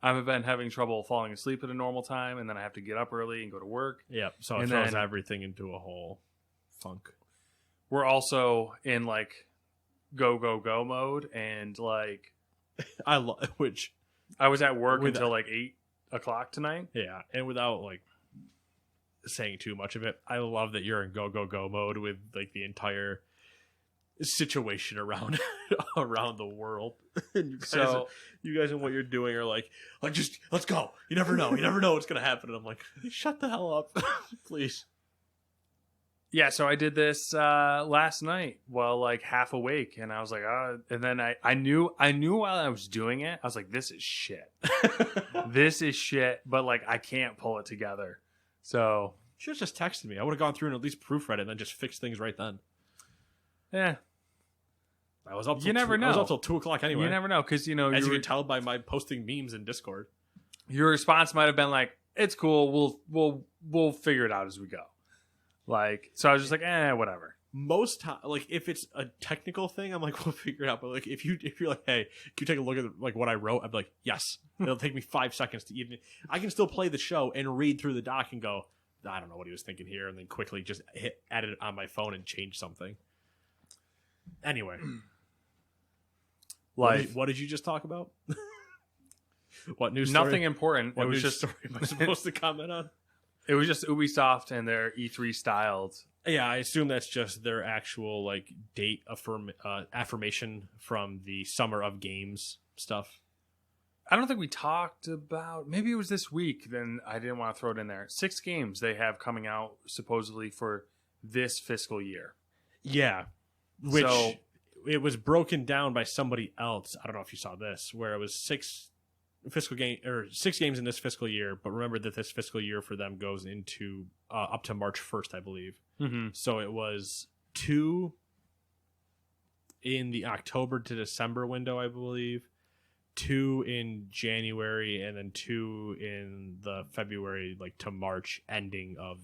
I've been having trouble falling asleep at a normal time, and then I have to get up early and go to work. Yep. So it throws everything into a whole funk. We're also in go mode, and like which I was at work until like 8:00 tonight. Yeah, and without like saying too much of it, I love that you're in go mode with like the entire situation around the world. And you guys and what you're doing are like just let's go. You never know what's gonna happen. And I'm like, shut the hell up, please. Yeah, so I did this last night while like half awake, and I was like, and then I knew while I was doing it, I was like, this is shit. This is shit, but like I can't pull it together. So you should have just texted me. I would have gone through and at least proofread it and then just fixed things right then. Yeah. I was up till you never know. I was up till 2:00 anyway. You never know, because as you can tell by my posting memes in Discord. Your response might have been like, it's cool, we'll figure it out as we go. Like, so I was just like, whatever. Most time, like if it's a technical thing, I'm like, we'll figure it out. But like if you're like, hey, can you take a look at like what I wrote? I'm like, yes. It'll take me 5 seconds to even. I can still play the show and read through the doc and go, I don't know what he was thinking here, and then quickly just edit it on my phone and change something. Anyway, what did you just talk about? What news? Nothing important. What news story am I supposed to comment on? It was just Ubisoft and their E3 styled. Yeah, I assume that's just their actual like date affirmation from the Summer of Games stuff. I don't think we talked about. Maybe it was this week. Then I didn't want to throw it in there. 6 games they have coming out supposedly for this fiscal year. Yeah, which it was broken down by somebody else. I don't know if you saw this, where it was 6 games in this fiscal year. But remember that this fiscal year for them goes into up to March 1st, I believe. Mm-hmm. So it was 2 in the October to December window, I believe. 2 in January, and then 2 in the February, like to March ending of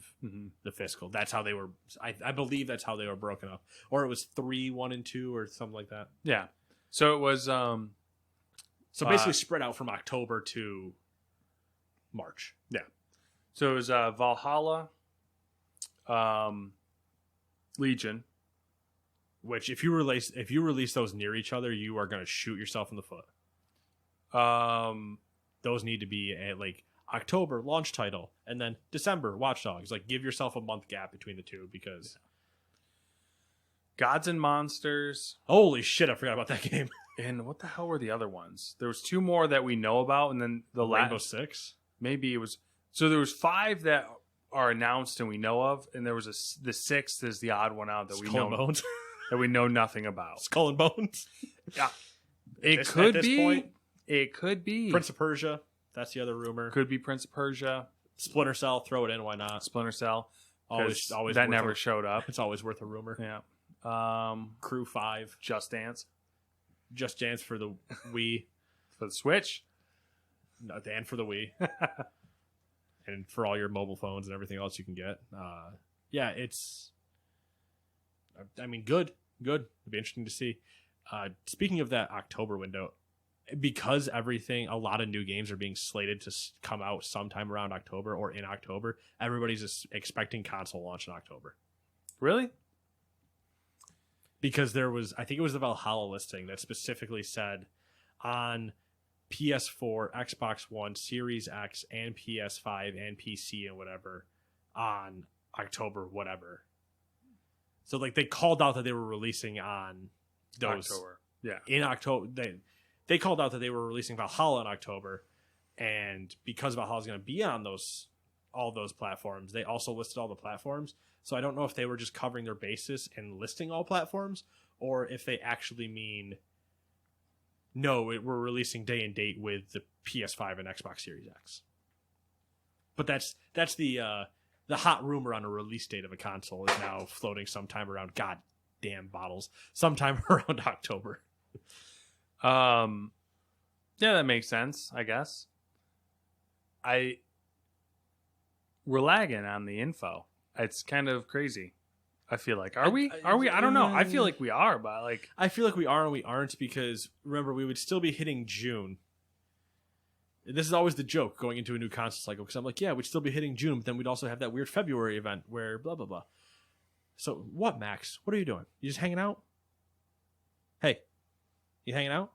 the fiscal. That's how they were. I believe that's how they were broken up, or it was 3, 1, and 2, or something like that. Yeah. So it was. So basically, spread out from October to March. Yeah. So it was Valhalla, Legion. Which, if you release those near each other, you are going to shoot yourself in the foot. Those need to be at like October launch title, and then December Watch Dogs. Like, give yourself a month gap between the two, because Gods and Monsters. Holy shit! I forgot about that game. And what the hell were the other ones? There was 2 more that we know about, and then the Rainbow Six. Maybe it was. So there was 5 that are announced and we know of, and there was the 6th is the odd one out that we know. Bones. That we know nothing about. Skull and Bones. Yeah, it could be. It could be Prince of Persia. That's the other rumor. Could be Prince of Persia. Splinter Cell. Throw it in. Why not? Splinter Cell. Always that never showed up. It's always worth a rumor. Yeah. Crew 5. Just Dance. Just Dance for the Wii. For the Switch. No, and for the Wii. And for all your mobile phones and everything else you can get. Yeah, it's. I mean, good. It'd be interesting to see. Speaking of that October window, because a lot of new games are being slated to come out sometime around October or in October, everybody's expecting console launch in October. Really? Because I think it was the Valhalla listing that specifically said on PS4, Xbox One, Series X, and PS5 and PC and whatever on October whatever. So like they called out that they were releasing on those October. Yeah. In October. They called out that they were releasing Valhalla in October, and because Valhalla's going to be on all those platforms, they also listed all the platforms. So I don't know if they were just covering their basis and listing all platforms, or if they actually mean no, we're releasing day and date with the PS5 and Xbox Series X. But that's the hot rumor on a release date of a console is now floating sometime around sometime around October. Yeah, that makes sense, I guess. We're lagging on the info. It's kind of crazy. I feel like. Are we? I don't know. I feel like we are, but like I feel like we are and we aren't, because remember, we would still be hitting June. This is always the joke going into a new console cycle, because I'm like, yeah, we'd still be hitting June, but then we'd also have that weird February event where blah blah blah. So what, Max? What are you doing? You just hanging out? Hey, you hanging out?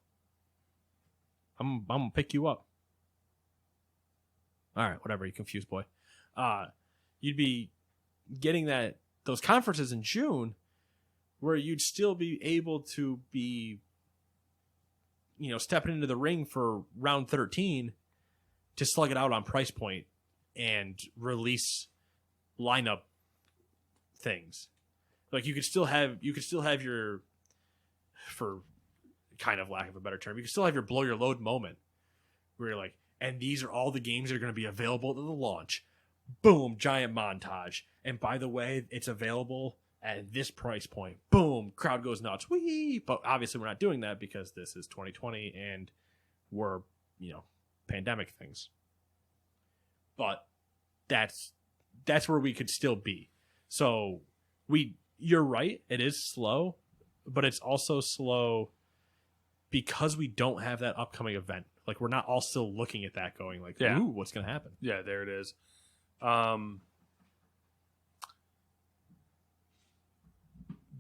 I'm gonna pick you up. All right, whatever, you confused boy. You'd be getting those conferences in June where you'd still be able to be, stepping into the ring for round 13 to slug it out on price point and release lineup things. Like you could still have your, for kind of lack of a better term, you could still have your blow your load moment where you're like, and these are all the games that are going to be available at the launch. Boom, giant montage. And by the way, it's available at this price point. Boom, crowd goes nuts. Whee! But obviously we're not doing that because this is 2020 and we're, pandemic things. But that's where we could still be. So you're right, it is slow, but it's also slow because we don't have that upcoming event. Like, we're not all still looking at that going like, ooh, what's going to happen? Yeah, there it is.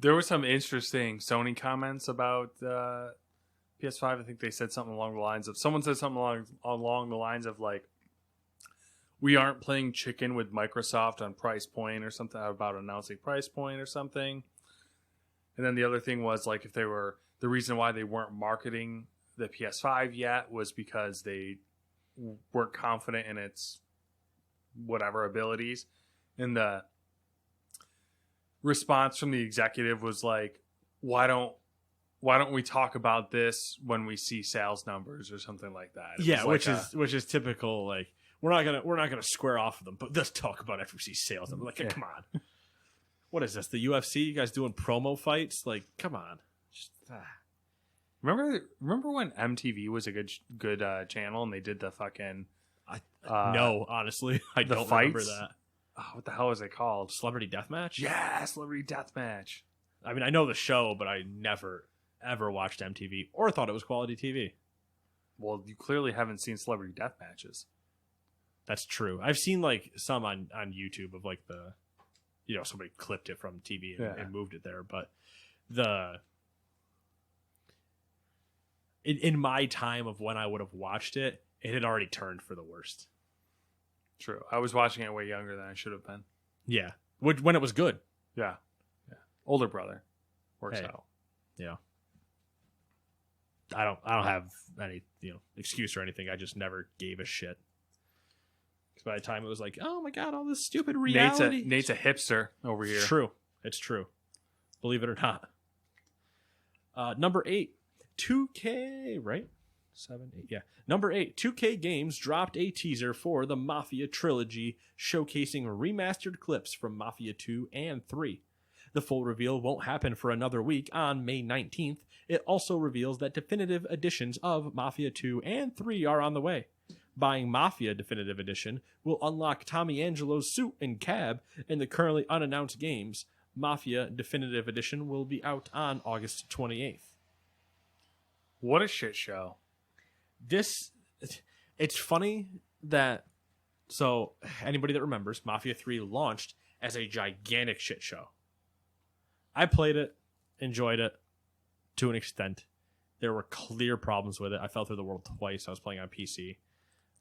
There were some interesting Sony comments about PS5. I think they said something along the lines of, someone said something along the lines of like, we aren't playing chicken with Microsoft on price point or something, about announcing price point or something. And then the other thing was like, if they were, the reason why they weren't marketing the PS5 yet was because they weren't confident in its whatever abilities. And the response from the executive was like, why don't we talk about this when we see sales numbers or something like that? Yeah, which is typical. Like, we're not gonna square off with them, but let's talk about it after we see sales numbers. Like, come on, what is this? The UFC? You guys doing promo fights? Like, come on. Remember when MTV was a good channel and they did the fucking no, honestly, I don't remember that. Oh, what the hell was it called? Celebrity Deathmatch? Yeah, Celebrity Deathmatch. I mean, I know the show, but I never ever watched MTV or thought it was quality TV. Well, you clearly haven't seen Celebrity Deathmatches. That's true. I've seen like some on YouTube of like the, somebody clipped it from TV and moved it there. But in my time of when I would have watched it, it had already turned for the worst. True. I was watching it way younger than I should have been. Yeah. When it was good. Yeah. Older brother. Works out. Yeah. I don't have any, excuse or anything. I just never gave a shit. Because by the time it was like, oh my God, all this stupid reality. Nate's a hipster over here. True. It's true. Believe it or not. Number 8, 2K, right? 7, 8, yeah. Number 8, 2K Games dropped a teaser for the Mafia trilogy, showcasing remastered clips from Mafia 2 and 3. The full reveal won't happen for another week on May 19th. It also reveals that definitive editions of Mafia 2 and 3 are on the way. Buying Mafia Definitive Edition will unlock Tommy Angelo's suit and cab in the currently unannounced games. Mafia Definitive Edition will be out on August 28th. What a shit show. It's funny that, so anybody that remembers, Mafia 3 launched as a gigantic shit show. I played it, enjoyed it to an extent. There were clear problems with it. I fell through the world twice. I was playing on PC.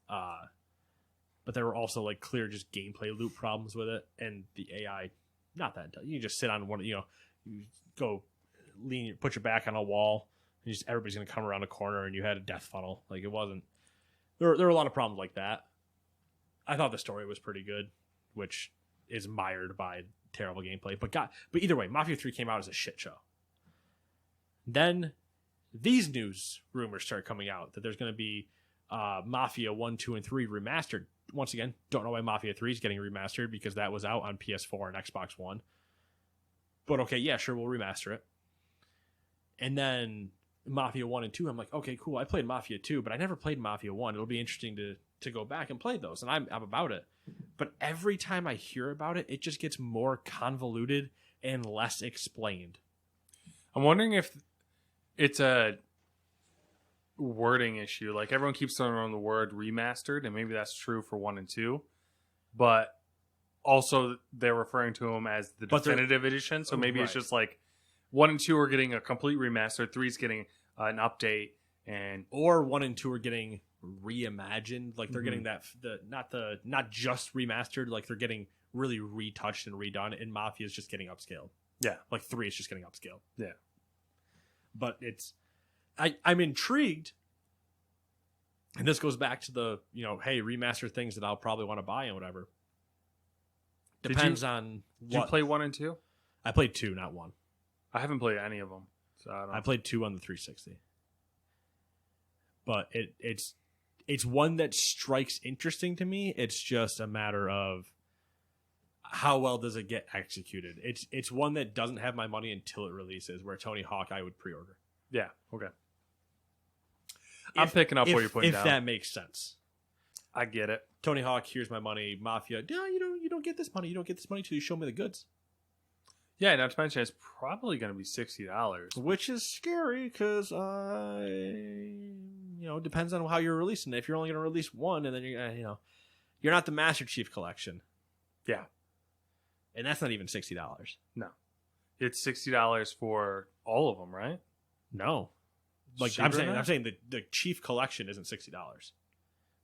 But there were also like clear just gameplay loop problems with it. And the AI, not that, you just sit on one, you go lean, put your back on a wall. And just everybody's going to come around a corner and you had a death funnel. Like, it wasn't, there were a lot of problems like that. I thought the story was pretty good, which is mired by terrible gameplay. But either way, Mafia 3 came out as a shit show. Then these news rumors start coming out that there's going to be Mafia 1, 2, and 3 remastered. Once again, don't know why Mafia 3 is getting remastered because that was out on PS4 and Xbox One. But okay, yeah, sure, we'll remaster it. And then Mafia 1 and 2, I'm like, okay, cool. I played Mafia 2, but I never played Mafia 1. It'll be interesting to go back and play those, and I'm about it. But every time I hear about it, it just gets more convoluted and less explained. I'm wondering if it's a wording issue. Like, everyone keeps throwing around the word remastered, and maybe that's true for 1 and 2, but also they're referring to them as the definitive edition, so maybe It's just like 1 and 2 are getting a complete remaster. 3 is getting an update, or 1 and 2 are getting reimagined. Like they're getting that not just remastered. Like they're getting really retouched and redone. And Mafia is just getting upscaled. Yeah, like 3 is just getting upscaled. Yeah, but I'm intrigued. And this goes back to the, hey, remaster things that I'll probably want to buy and whatever. Depends on what. Did you play 1 and 2? I played 2, not 1. I haven't played any of them. So I played 2 on the 360. But it's one that strikes interesting to me. It's just a matter of how well does it get executed. It's one that doesn't have my money until it releases, where Tony Hawk I would pre-order. Yeah, okay. I'm picking up what you're putting down. If that makes sense. I get it. Tony Hawk, here's my money. Mafia, no, you don't get this money. You don't get this money till you show me the goods. Yeah, not to mention it's probably going to be $60. Which is scary because, depends on how you're releasing it. If you're only going to release 1 and then you're not the Master Chief Collection. Yeah. And that's not even $60. No. It's $60 for all of them, right? No. Like I'm saying the Chief Collection isn't $60.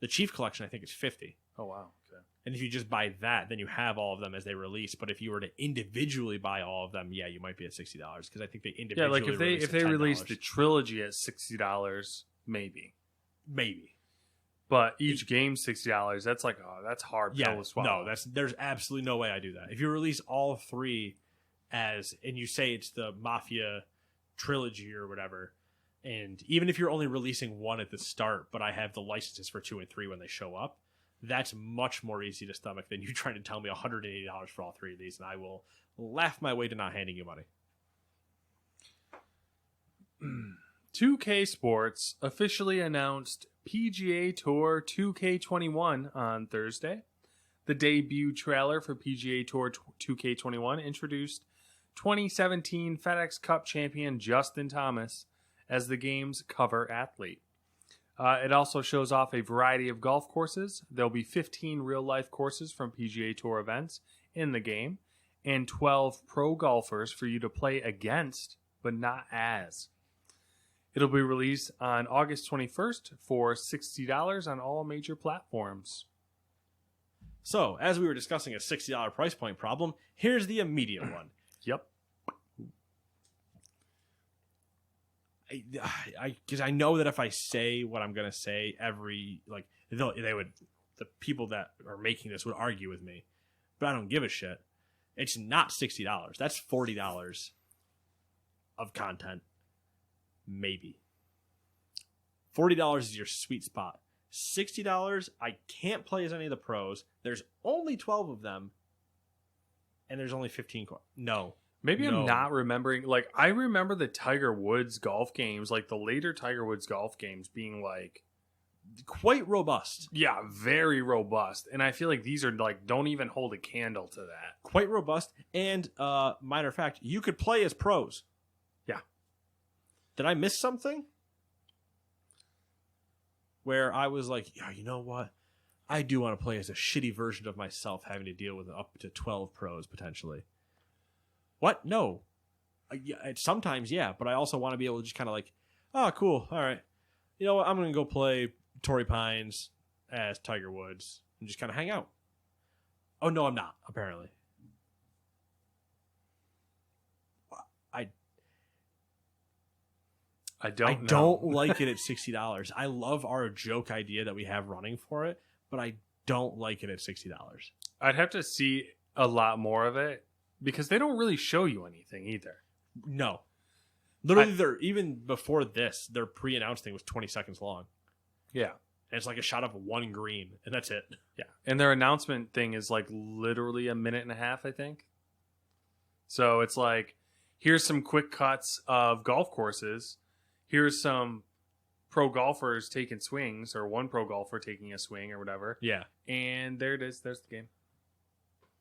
The Chief Collection I think is $50. Oh wow. Okay. And if you just buy that, then you have all of them as they release. But if you were to individually buy all of them, yeah, you might be at $60 because I think they individually. Yeah, like if they release the trilogy at $60, maybe. But each game's $60. That's like that's hard pill to swallow. No, there's absolutely no way I do that. If you release all 3 and you say it's the Mafia trilogy or whatever. And even if you're only releasing 1 at the start, but I have the licenses for 2 and 3 when they show up, that's much more easy to stomach than you trying to tell me $180 for all 3 of these, and I will laugh my way to not handing you money. 2K Sports officially announced PGA Tour 2K21 on Thursday. The debut trailer for PGA Tour 2K21 introduced 2017 FedEx Cup champion Justin Thomas as the game's cover athlete. It also shows off a variety of golf courses. There'll be 15 real-life courses from PGA Tour events in the game, and 12 pro golfers for you to play against, but not as. It'll be released on August 21st for $60 on all major platforms. So, as we were discussing a $60 price point problem, here's the immediate one. Yep. Because I know that if I say what I'm gonna say, the people that are making this would argue with me, but I don't give a shit. It's not $60. That's $40 of content, maybe. $40 is your sweet spot. $60, I can't play as any of the pros. There's only 12 of them, and there's only 15. Maybe I'm not remembering. Like, I remember the Tiger Woods golf games, like the later Tiger Woods golf games being like quite robust. Yeah, very robust. And I feel like these are like don't even hold a candle to that. Quite robust. And minor fact, you could play as pros. Yeah. Did I miss something? Where I was like, yeah, you know what? I do want to play as a shitty version of myself having to deal with up to 12 pros potentially. What? No. Sometimes, yeah, but I also want to be able to just kind of like, oh, cool. All right. You know what? I'm going to go play Torrey Pines as Tiger Woods and just kind of hang out. Oh, no, I'm not, apparently. I don't like it at $60. I love our joke idea that we have running for it, but I don't like it at $60. I'd have to see a lot more of it. Because they don't really show you anything either. No. Literally, even before this, their pre-announced thing was 20 seconds long. Yeah. And it's like a shot of one green, and that's it. Yeah. And their announcement thing is like literally a minute and a half, I think. So it's like, here's some quick cuts of golf courses. Here's some pro golfers taking swings, or one pro golfer taking a swing or whatever. Yeah. And there it is. There's the game.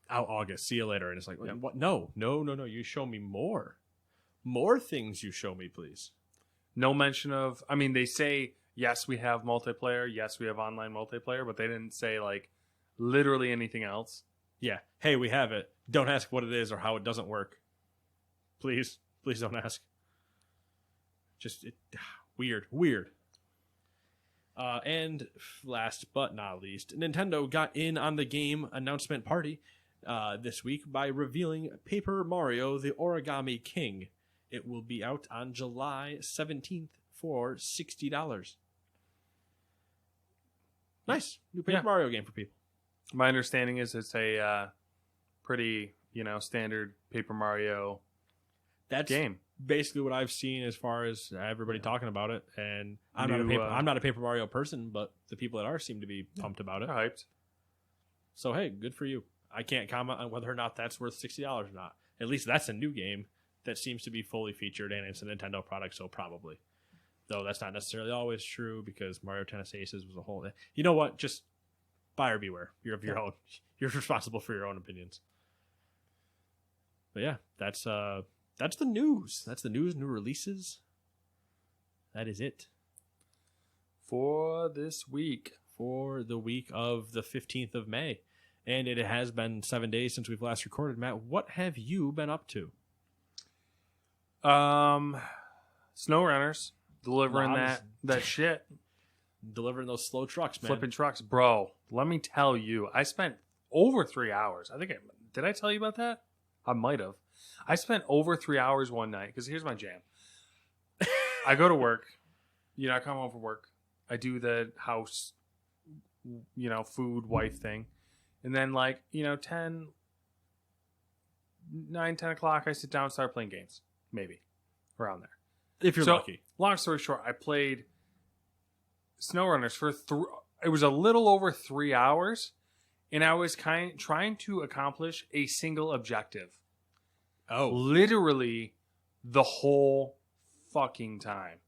Out August. See you later. And it's like, yep. What? No. You show me more. More things you show me, please. No mention of, I mean, they say, yes, we have multiplayer. Yes, we have online multiplayer. But they didn't say, like, literally anything else. Yeah. Hey, we have it. Don't ask what it is or how it doesn't work. Please. Please don't ask. Just weird. And last but not least, Nintendo got in on the game announcement party this week by revealing Paper Mario: The Origami King. It will be out on July 17th for $60. Nice. New Paper Mario game for people. My understanding is it's a pretty, standard Paper Mario game. Basically what I've seen as far as everybody talking about it. And I'm not a Paper Mario person, but the people that are seem to be pumped about it. Hyped. So, hey, good for you. I can't comment on whether or not that's worth $60 or not. At least that's a new game that seems to be fully featured, and it's a Nintendo product, so probably. Though that's not necessarily always true, because Mario Tennis Aces was a whole... You know what? Just buyer beware. You're responsible for your own opinions. But yeah, that's the news. That's the news, new releases. That is it. For this week. For the week of the 15th of May. And it has been 7 days since we've last recorded. Matt, what have you been up to? SnowRunners. Delivering that shit. Delivering those slow trucks, man. Flipping trucks. Bro, let me tell you, I spent over 3 hours. Did I tell you about that? I might have. I spent over 3 hours one night, because here's my jam. I go to work. I come home from work. I do the house, food, wife thing. And then 10 o'clock, I sit down and start playing games. Maybe. Around there. If you're lucky. Long story short, I played SnowRunners for it was a little over 3 hours, and I was trying to accomplish a single objective. Oh. Literally the whole fucking time.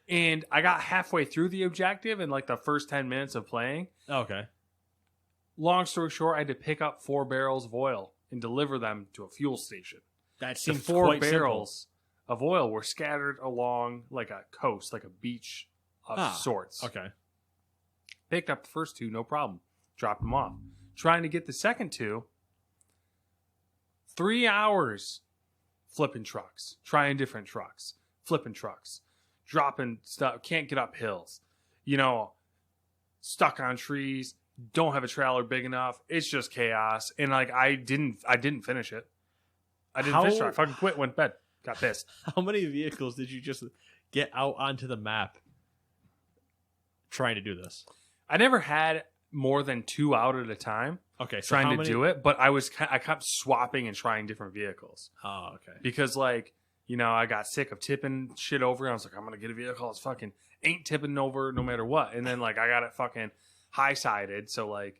And I got halfway through the objective in the first 10 minutes of playing. Okay. Long story short, I had to pick up 4 barrels of oil and deliver them to a fuel station. That seems the 4 quite barrels of oil were scattered along a coast, a beach of sorts. Okay. Picked up the first 2, no problem. Dropped them off. Trying to get the second 2. 3 hours flipping trucks. Trying different trucks. Flipping trucks. Dropping stuff. Can't get up hills. Stuck on trees. Don't have a trailer big enough. It's just chaos. And I didn't finish it. I didn't finish it. I fucking quit, went to bed. Got pissed. How many vehicles did you just get out onto the map trying to do this? I never had more than 2 out at a time. Okay, so trying to do it, but I kept swapping and trying different vehicles. Oh, okay. Because I got sick of tipping shit over. I was like, I'm gonna get a vehicle that's fucking ain't tipping over no matter what. And then I got it fucking high sided, so I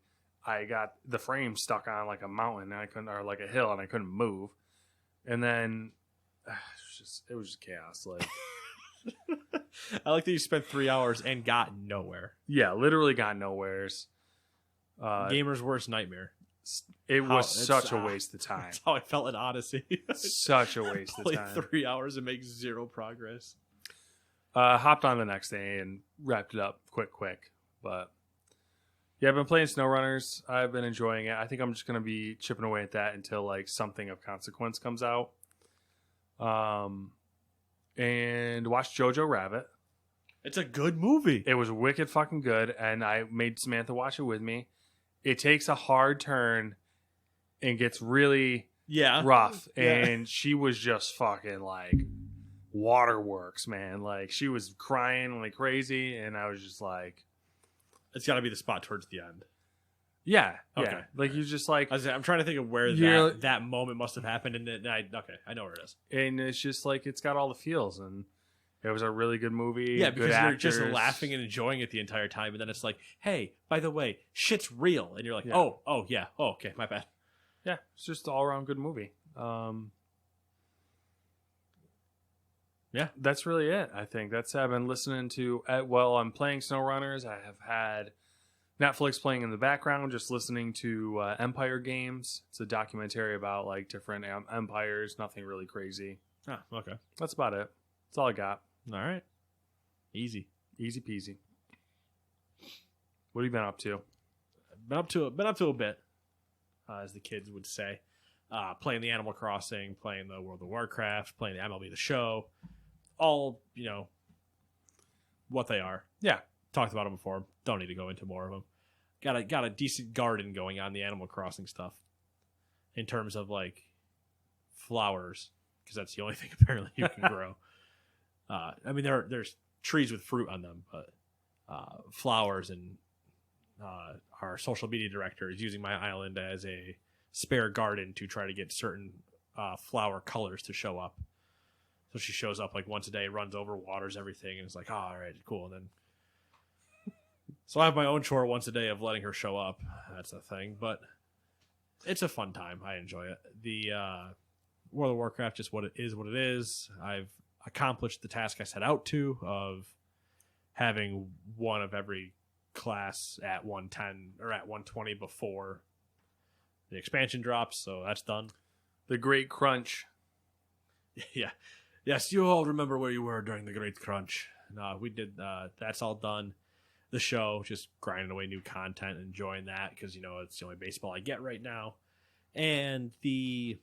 got the frame stuck on a mountain and I couldn't, or a hill, and I couldn't move. And then it was just chaos. I like that you spent 3 hours and got nowhere. Yeah, literally got nowheres. Gamer's worst nightmare. It was such a waste of time. That's how I felt in Odyssey. Such a waste of time. 3 hours and make zero progress. Hopped on the next day and wrapped it up quick. But yeah, I've been playing SnowRunners. I've been enjoying it. I think I'm just going to be chipping away at that until something of consequence comes out. And watched Jojo Rabbit. It's a good movie. It was wicked fucking good, and I made Samantha watch it with me. It takes a hard turn and gets really rough, and she was just fucking waterworks, man. She was crying like crazy, and I was just it's got to be the spot towards the end. Yeah. Okay. You just I'm trying to think of where that moment must have happened, and I know where it is. And it's just it's got all the feels, and it was a really good movie. Yeah, because you're just laughing and enjoying it the entire time, and then it's hey, by the way, shit's real, and you're oh yeah, okay, my bad. Yeah, it's just an all around good movie. Yeah, that's really it. I think I've been listening to. I'm playing SnowRunners. I have had Netflix playing in the background, just listening to Empire Games. It's a documentary about different empires. Nothing really crazy. Oh, okay. That's about it. That's all I got. All right. Easy peasy. What have you been up to? Been up to a bit, as the kids would say. playing the Animal Crossing, playing the World of Warcraft, playing the MLB The Show, all, what they are. Yeah. Talked about them before. Don't need to go into more of them. Got a decent garden going on the Animal Crossing stuff in terms of like flowers, because that's the only thing apparently you can grow. I mean, there's trees with fruit on them, but flowers, and our social media director is using my island as a spare garden to try to get certain flower colors to show up. So she shows up like once a day, runs over, waters everything, and it's like, oh, all right, cool. And then so I have my own chore once a day of letting her show up. That's a thing, but it's a fun time. I enjoy it. The World of Warcraft, just what it is. I've accomplished the task I set out to of having one of every class at 110 or at 120 before the expansion drops, so that's done. The Great Crunch. Yeah. Yes, you all remember where you were during the Great Crunch. No, we did. That's all done. The show, just grinding away new content, enjoying that because it's the only baseball I get right now. And I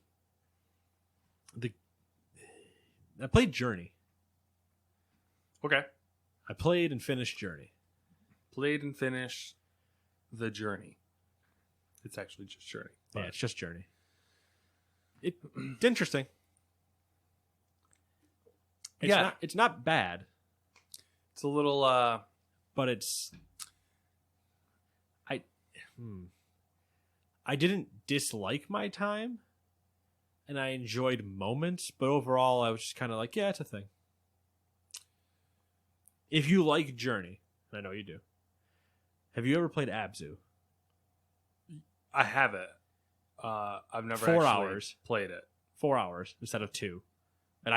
played Journey. Okay. I played and finished Journey. Played and finished the Journey. It's actually just Journey. Yeah, it's just Journey. It's interesting. It's not bad. It's a little but I didn't dislike my time, and I enjoyed moments, but overall I was just kind of like, yeah, it's a thing. If you like Journey, and I know you do, have you ever played Abzu? I have it. I've never 4 actually hours played it. 4 hours instead of 2. And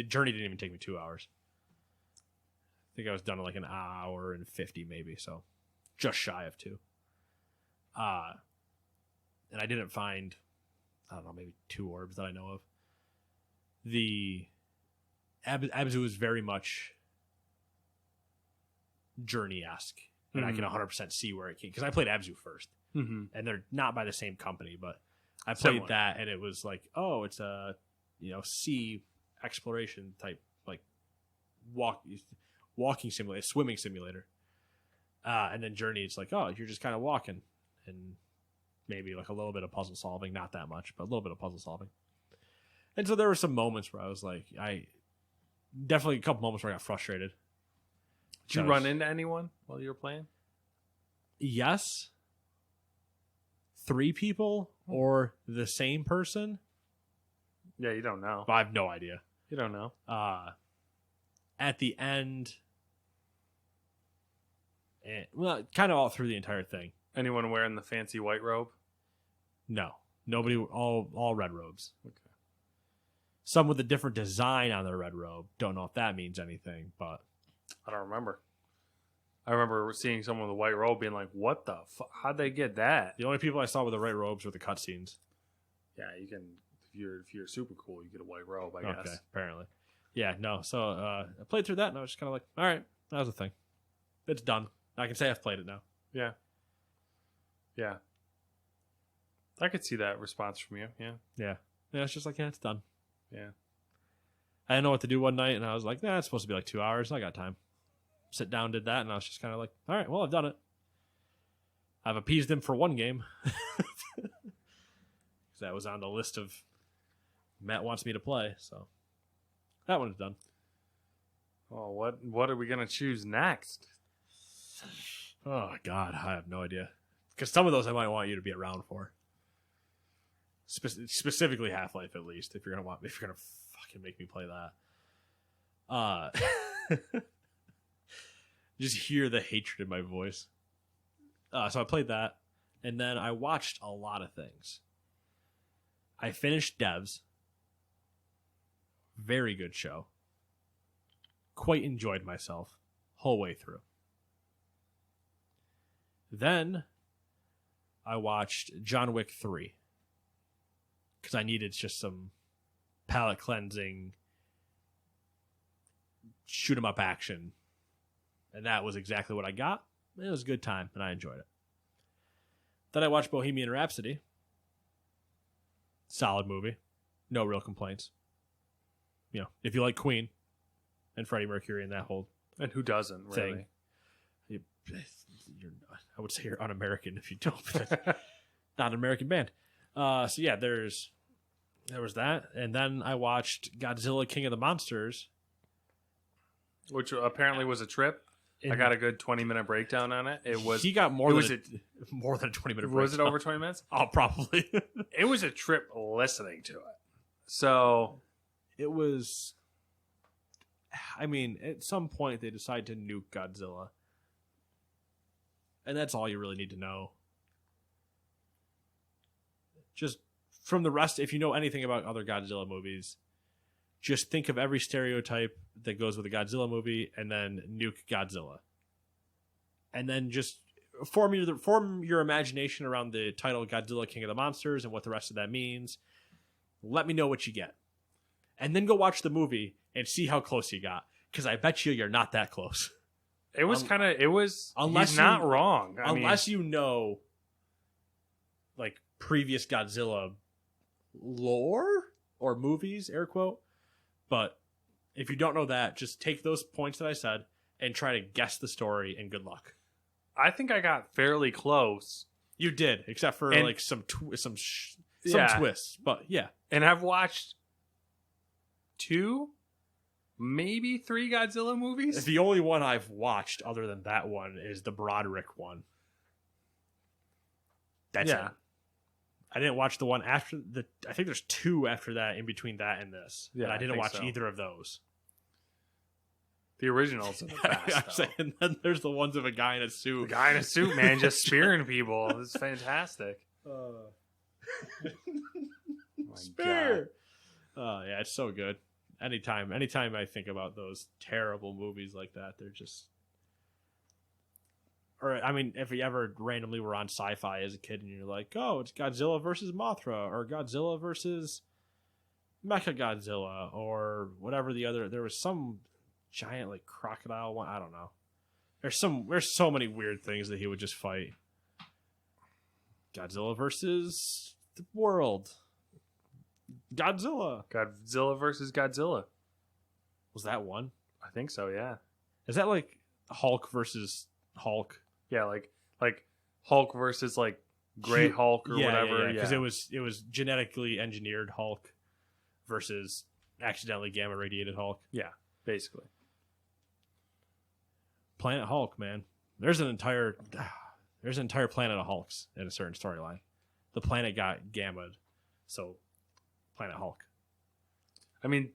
Journey didn't even take me 2 hours. I think I was done in like an hour and 50 maybe, so just shy of 2. And I didn't find, I don't know, maybe 2 orbs that I know of. The Abzu is very much Journey-esque, and I can 100% see where it came, because I played Abzu first, and they're not by the same company, but I played that, and it was like, oh, it's a sea exploration type, like walking simulator, swimming simulator. And then Journey, it's like, oh, you're just kind of walking, and maybe like a little bit of puzzle solving, not that much, but a little bit of puzzle solving. And so there were some moments where I was like, definitely a couple moments where I got frustrated. Did you run into anyone while you were playing? Yes. 3 people or the same person. Yeah, you don't know. I have no idea. You don't know. At the end, kind of all through the entire thing. Anyone wearing the fancy white robe? No. Nobody, all red robes. Okay. Some with a different design on their red robe. Don't know if that means anything, but I don't remember. I remember seeing someone with a white robe being like, what the fuck? How'd they get that? The only people I saw with the white robes were the cutscenes. Yeah, you can, if you're super cool, you get a white robe, I guess. Okay, apparently. Yeah, no. So I played through that, and I was just kind of like, all right, that was a thing. It's done. I can say I've played it now. Yeah. Yeah. I could see that response from you. Yeah. Yeah. Yeah, it's just like, yeah, it's done. Yeah. I didn't know what to do one night, and I was like, nah, it's supposed to be like 2 hours. I got time. Sit down, did that, and I was just kind of like, all right, well, I've done it. I've appeased him for one game. That was on the list of Matt wants me to play, so that one's done. Oh, what are we going to choose next? Oh, God, I have no idea. Because some of those I might want you to be around for. Specifically Half-Life, at least, if you're gonna fucking make me play that. Just hear the hatred in my voice. So I played that, and then I watched a lot of things. I finished Devs. Very good show. Quite enjoyed myself whole way through. Then I watched John Wick 3 because I needed just some palate cleansing, shoot 'em up action, and that was exactly what I got. It was a good time, and I enjoyed it. Then I watched Bohemian Rhapsody. solid movie. No real complaints. You know, if you like Queen and Freddie Mercury and that whole and who doesn't thing, really? I would say you're un-American if you don't. Not an American band. So yeah, there was that, and then I watched Godzilla King of the Monsters, which apparently was a trip. I got a good 20-minute breakdown on it. He got more than a 20-minute breakdown. Was it over 20 minutes? Oh, probably. It was a trip listening to it. So it was. I mean, at some point they decide to nuke Godzilla, and that's all you really need to know. Just from the rest, if you know anything about other Godzilla movies, just think of every stereotype that goes with a Godzilla movie and then nuke Godzilla. And then just form your imagination around the title Godzilla King of the Monsters and what the rest of that means. Let me know what you get. And then go watch the movie and see how close you got. Because I bet you're not that close. It was he's not wrong. Unless you know, like, previous Godzilla lore or movies, air quote. But if you don't know that, just take those points that I said and try to guess the story, and good luck. I think I got fairly close. You did, except for like some twists. But yeah, and I've watched 2, maybe 3 Godzilla movies. The only one I've watched other than that one is the Broderick one. That's it. I didn't watch the one after I think there's 2 after that, in between that and this. Yeah, and I didn't watch either of those. The originals are the best. I'm saying then there's the ones of a guy in a suit. The guy in a suit, man, just spearing people. It's fantastic. Spear. Yeah, it's so good. Anytime I think about those terrible movies like that, they're just. Or, I mean, if you ever randomly were on Sci-Fi as a kid and you're like, oh, it's Godzilla versus Mothra, or Godzilla versus Mechagodzilla, or whatever the other... There was some giant, like, crocodile one. I don't know. There's so many weird things that he would just fight. Godzilla versus the world. Godzilla versus Godzilla. Was that one? I think so, yeah. Is that like Hulk versus Hulk? Yeah, like Hulk versus like Gray Hulk or whatever. Because it was genetically engineered Hulk versus accidentally gamma radiated Hulk. Yeah, basically. Planet Hulk, man. There's an entire planet of Hulks in a certain storyline. The planet got gammaed, so Planet Hulk. I mean,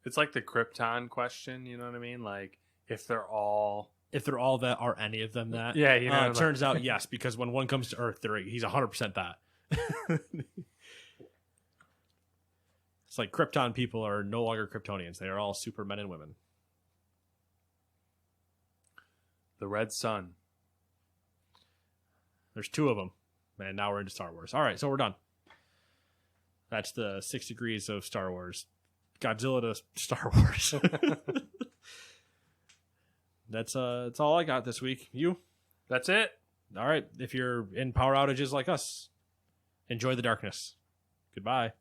it's like the Krypton question, you know what I mean? Like, if they're all that, are any of them that? Yeah, you know. It turns out, yes, because when one comes to Earth, he's 100% that. It's like Krypton people are no longer Kryptonians. They are all supermen and women. The Red Sun. There's 2 of them. Man, now we're into Star Wars. All right, so we're done. That's the 6 degrees of Star Wars. Godzilla to Star Wars. That's all I got this week. You? That's it. All right. If you're in power outages like us, enjoy the darkness. Goodbye.